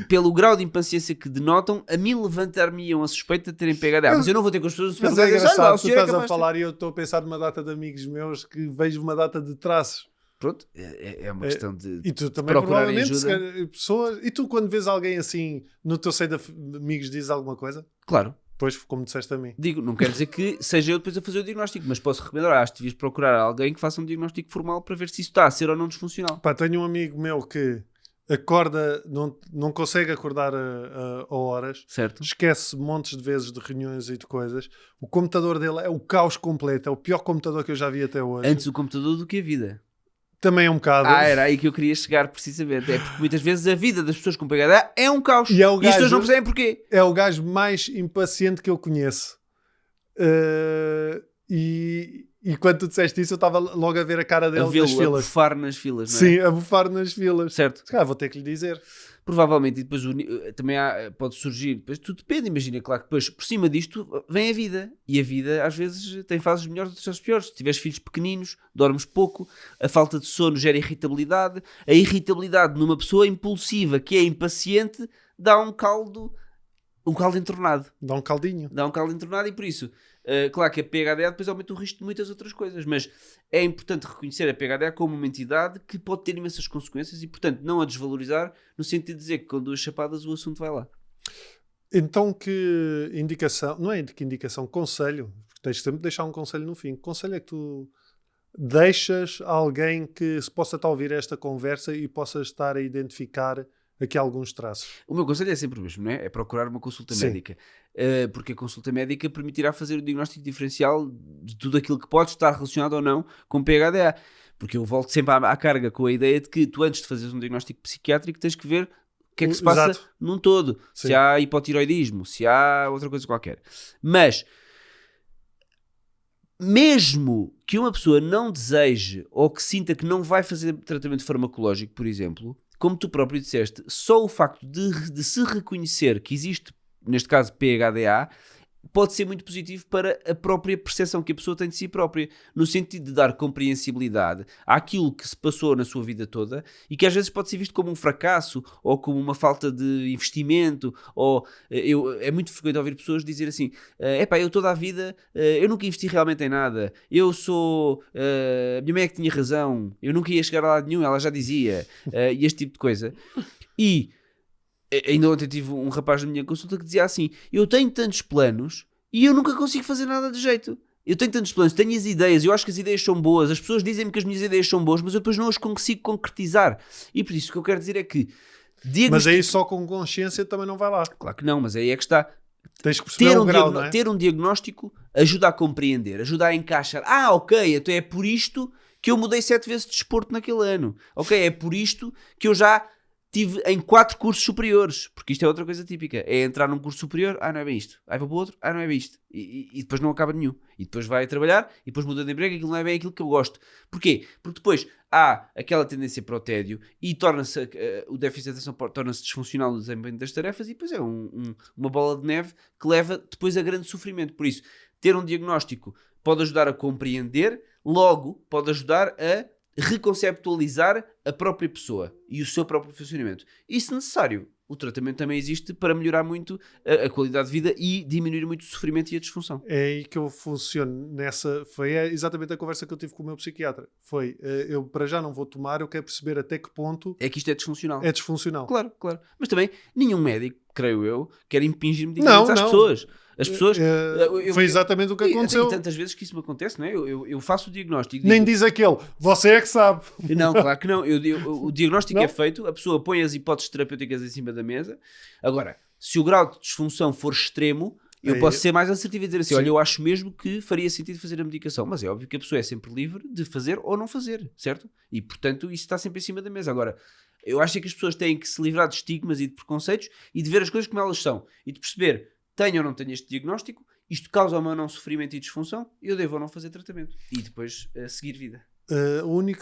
pelo grau de impaciência que denotam, a mim levantar-me-iam a suspeita de terem PHDA. Mas eu não vou ter com as pessoas do Mas é supermercado. engraçado, tu estás a falar e eu estou a pensar numa data de amigos meus que vejo uma data de traços. Pronto, é uma questão de... E tu também procurar provavelmente ajuda. pessoas. E tu quando vês alguém assim no teu seio de amigos dizes alguma coisa? Claro. Pois, como disseste a mim. Digo, não quer dizer que seja eu depois a fazer o diagnóstico, mas posso recomendar, acho que devias procurar alguém que faça um diagnóstico formal para ver se isso está a ser ou não disfuncional. Pá, tenho um amigo meu que acorda, não consegue acordar a horas, Certo? esquece montes de vezes de reuniões e de coisas. O computador dele é o caos completo, é o pior computador que eu já vi até hoje. Antes o computador do que a vida. Também é um bocado. Era aí que eu queria chegar precisamente. É porque muitas vezes a vida das pessoas com PHDA é um caos. E é o E as pessoas gajo- não percebem porquê. É o gajo mais impaciente que eu conheço. E quando tu disseste isso, eu estava logo a ver a cara A dele nas vê-lo a filas. bufar nas filas, não é? Sim, a bufar nas filas. Certo. Se calhar vou ter que lhe dizer. Provavelmente, e depois também pode surgir, depois tudo depende, imagina, claro que depois por cima disto vem a vida, e a vida às vezes tem fases melhores e outras piores. Se tiveres filhos pequeninos, dormes pouco, a falta de sono gera irritabilidade, a irritabilidade numa pessoa impulsiva que é impaciente dá um caldo entornado. Dá um caldinho. Dá um caldo entornado e por isso, claro que a PHDA depois aumenta o risco de muitas outras coisas, mas é importante reconhecer a PHDA como uma entidade que pode ter imensas consequências e, portanto, não a desvalorizar no sentido de dizer que com 2 chapadas o assunto vai lá. Então que indicação, não é que indicação, conselho, porque tens sempre de deixar um conselho no fim. Que conselho é que tu deixas a alguém que se possa estar a ouvir esta conversa e possa estar a identificar aqui alguns traços? O meu conselho é sempre o mesmo, não é? É procurar uma consulta Sim. médica. Porque a consulta médica permitirá fazer o diagnóstico diferencial de tudo aquilo que pode estar relacionado ou não com PHDA. Porque eu volto sempre à carga com a ideia de que tu, antes de fazeres um diagnóstico psiquiátrico, tens que ver o que é que se passa Exato. num todo. Sim. Se há hipotiroidismo, se há outra coisa qualquer. Mas, mesmo que uma pessoa não deseje ou que sinta que não vai fazer tratamento farmacológico, por exemplo, como tu próprio disseste, só o facto de se reconhecer que existe, neste caso PHDA, pode ser muito positivo para a própria percepção que a pessoa tem de si própria, no sentido de dar compreensibilidade àquilo que se passou na sua vida toda e que às vezes pode ser visto como um fracasso ou como uma falta de investimento. Ou é muito frequente ouvir pessoas dizer assim: eu toda a vida eu nunca investi realmente em nada, eu sou a minha mãe é que tinha razão, eu nunca ia chegar a lado nenhum, ela já dizia, e este tipo de coisa. E ainda ontem tive um rapaz na minha consulta que dizia assim: eu tenho tantos planos e eu nunca consigo fazer nada de jeito. Eu tenho tantos planos, tenho as ideias, eu acho que as ideias são boas, as pessoas dizem-me que as minhas ideias são boas, mas eu depois não as consigo concretizar. E por isso o que eu quero dizer é que Mas aí só com consciência também não vai lá. Claro que não, mas aí é que está. Tens que perceber o grau, não é? Ter um diagnóstico ajuda a compreender, ajuda a encaixar. Ok, então é por isto que eu mudei 7 vezes de desporto naquele ano. Ok, é por isto que eu já tive em 4 cursos superiores, porque isto é outra coisa típica, é entrar num curso superior, não é bem isto, aí vou para o outro, não é bem isto, e depois não acaba nenhum, e depois vai trabalhar, e depois muda de emprego, e aquilo não é bem aquilo que eu gosto. Porquê? Porque depois há aquela tendência para o tédio, e torna-se, o déficit de atenção torna-se disfuncional no desempenho das tarefas, e depois é uma bola de neve que leva depois a grande sofrimento. Por isso, ter um diagnóstico pode ajudar a compreender, logo pode ajudar a reconceptualizar a própria pessoa e o seu próprio funcionamento. E, se necessário, o tratamento também existe para melhorar muito a qualidade de vida e diminuir muito o sofrimento e a disfunção. É aí que eu funciono nessa. Foi exatamente a conversa que eu tive com o meu psiquiatra. Foi, eu para já não vou tomar, eu quero perceber até que ponto É que isto é disfuncional. é disfuncional. Claro, claro. Mas também, nenhum médico, creio eu, quer impingir medicamentos às pessoas. As pessoas... Foi exatamente o que aconteceu. E tantas vezes que isso me acontece, não é? Eu faço o diagnóstico. Nem diz aquele, você é que sabe. Não, claro que não. O diagnóstico é feito, a pessoa põe as hipóteses terapêuticas em cima da mesa. Agora, se o grau de disfunção for extremo, eu posso ser mais assertivo e dizer assim, olha, eu acho mesmo que faria sentido fazer a medicação, mas é óbvio que a pessoa é sempre livre de fazer ou não fazer, certo? E, portanto, isso está sempre em cima da mesa. Agora, eu acho que as pessoas têm que se livrar de estigmas e de preconceitos e de ver as coisas como elas são e de perceber, tenho ou não tenho este diagnóstico, isto causa ou não sofrimento e disfunção, eu devo ou não fazer tratamento e depois seguir vida. A única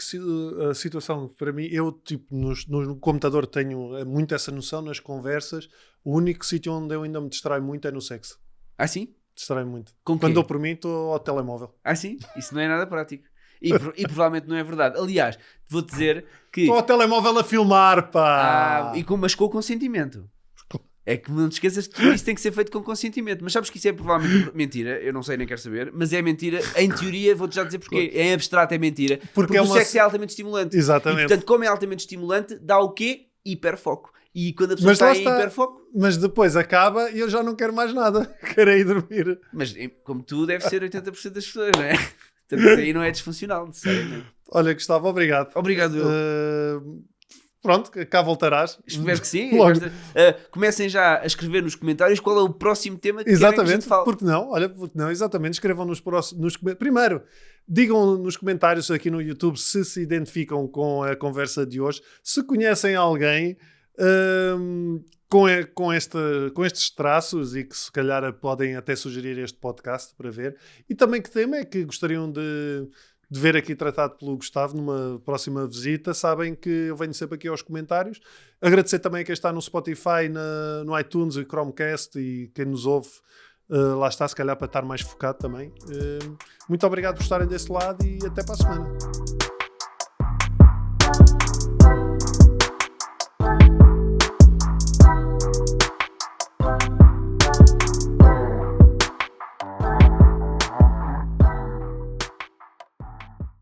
situação para mim, eu tipo no computador tenho muito essa noção nas conversas. O único sítio onde eu ainda me distraio muito é no sexo. Ah, sim? Distraio muito. Com Quando quê? dou por mim, estou ao telemóvel. Ah, sim? Isso não é nada prático. E provavelmente não é verdade. Aliás, vou-te dizer que... Estou ao telemóvel a filmar, pá! Mas com consentimento. É que não te esqueças que tudo isso tem que ser feito com consentimento. Mas sabes que isso é provavelmente mentira. Eu não sei, nem quero saber. Mas é mentira. Em teoria, vou-te já dizer porquê. Em abstrato é mentira. Porque o sexo é altamente estimulante. Exatamente. E, portanto, como é altamente estimulante, dá o quê? Hiperfoco. E quando a pessoa está em hiperfoco... Mas depois acaba e eu já não quero mais nada. Quero ir dormir. Mas como tu, deve ser 80% das pessoas, não é? Portanto, aí não é disfuncional, necessariamente. Olha, Gustavo, obrigado. Obrigado, eu. Pronto, cá voltarás. Espero que sim. Comecem já a escrever nos comentários qual é o próximo tema que querem que a gente fale. Porque não? Olha, porque não, exatamente. Escrevam nos primeiro, digam nos comentários aqui no YouTube se identificam com a conversa de hoje, se conhecem alguém com estes traços e que se calhar podem até sugerir este podcast para ver. E também que tema é que gostariam de ver aqui tratado pelo Gustavo numa próxima visita. Sabem que eu venho sempre aqui aos comentários. Agradecer também a quem está no Spotify, no iTunes e Chromecast e quem nos ouve. Lá está, se calhar para estar mais focado também. Muito obrigado por estarem desse lado e até para a semana.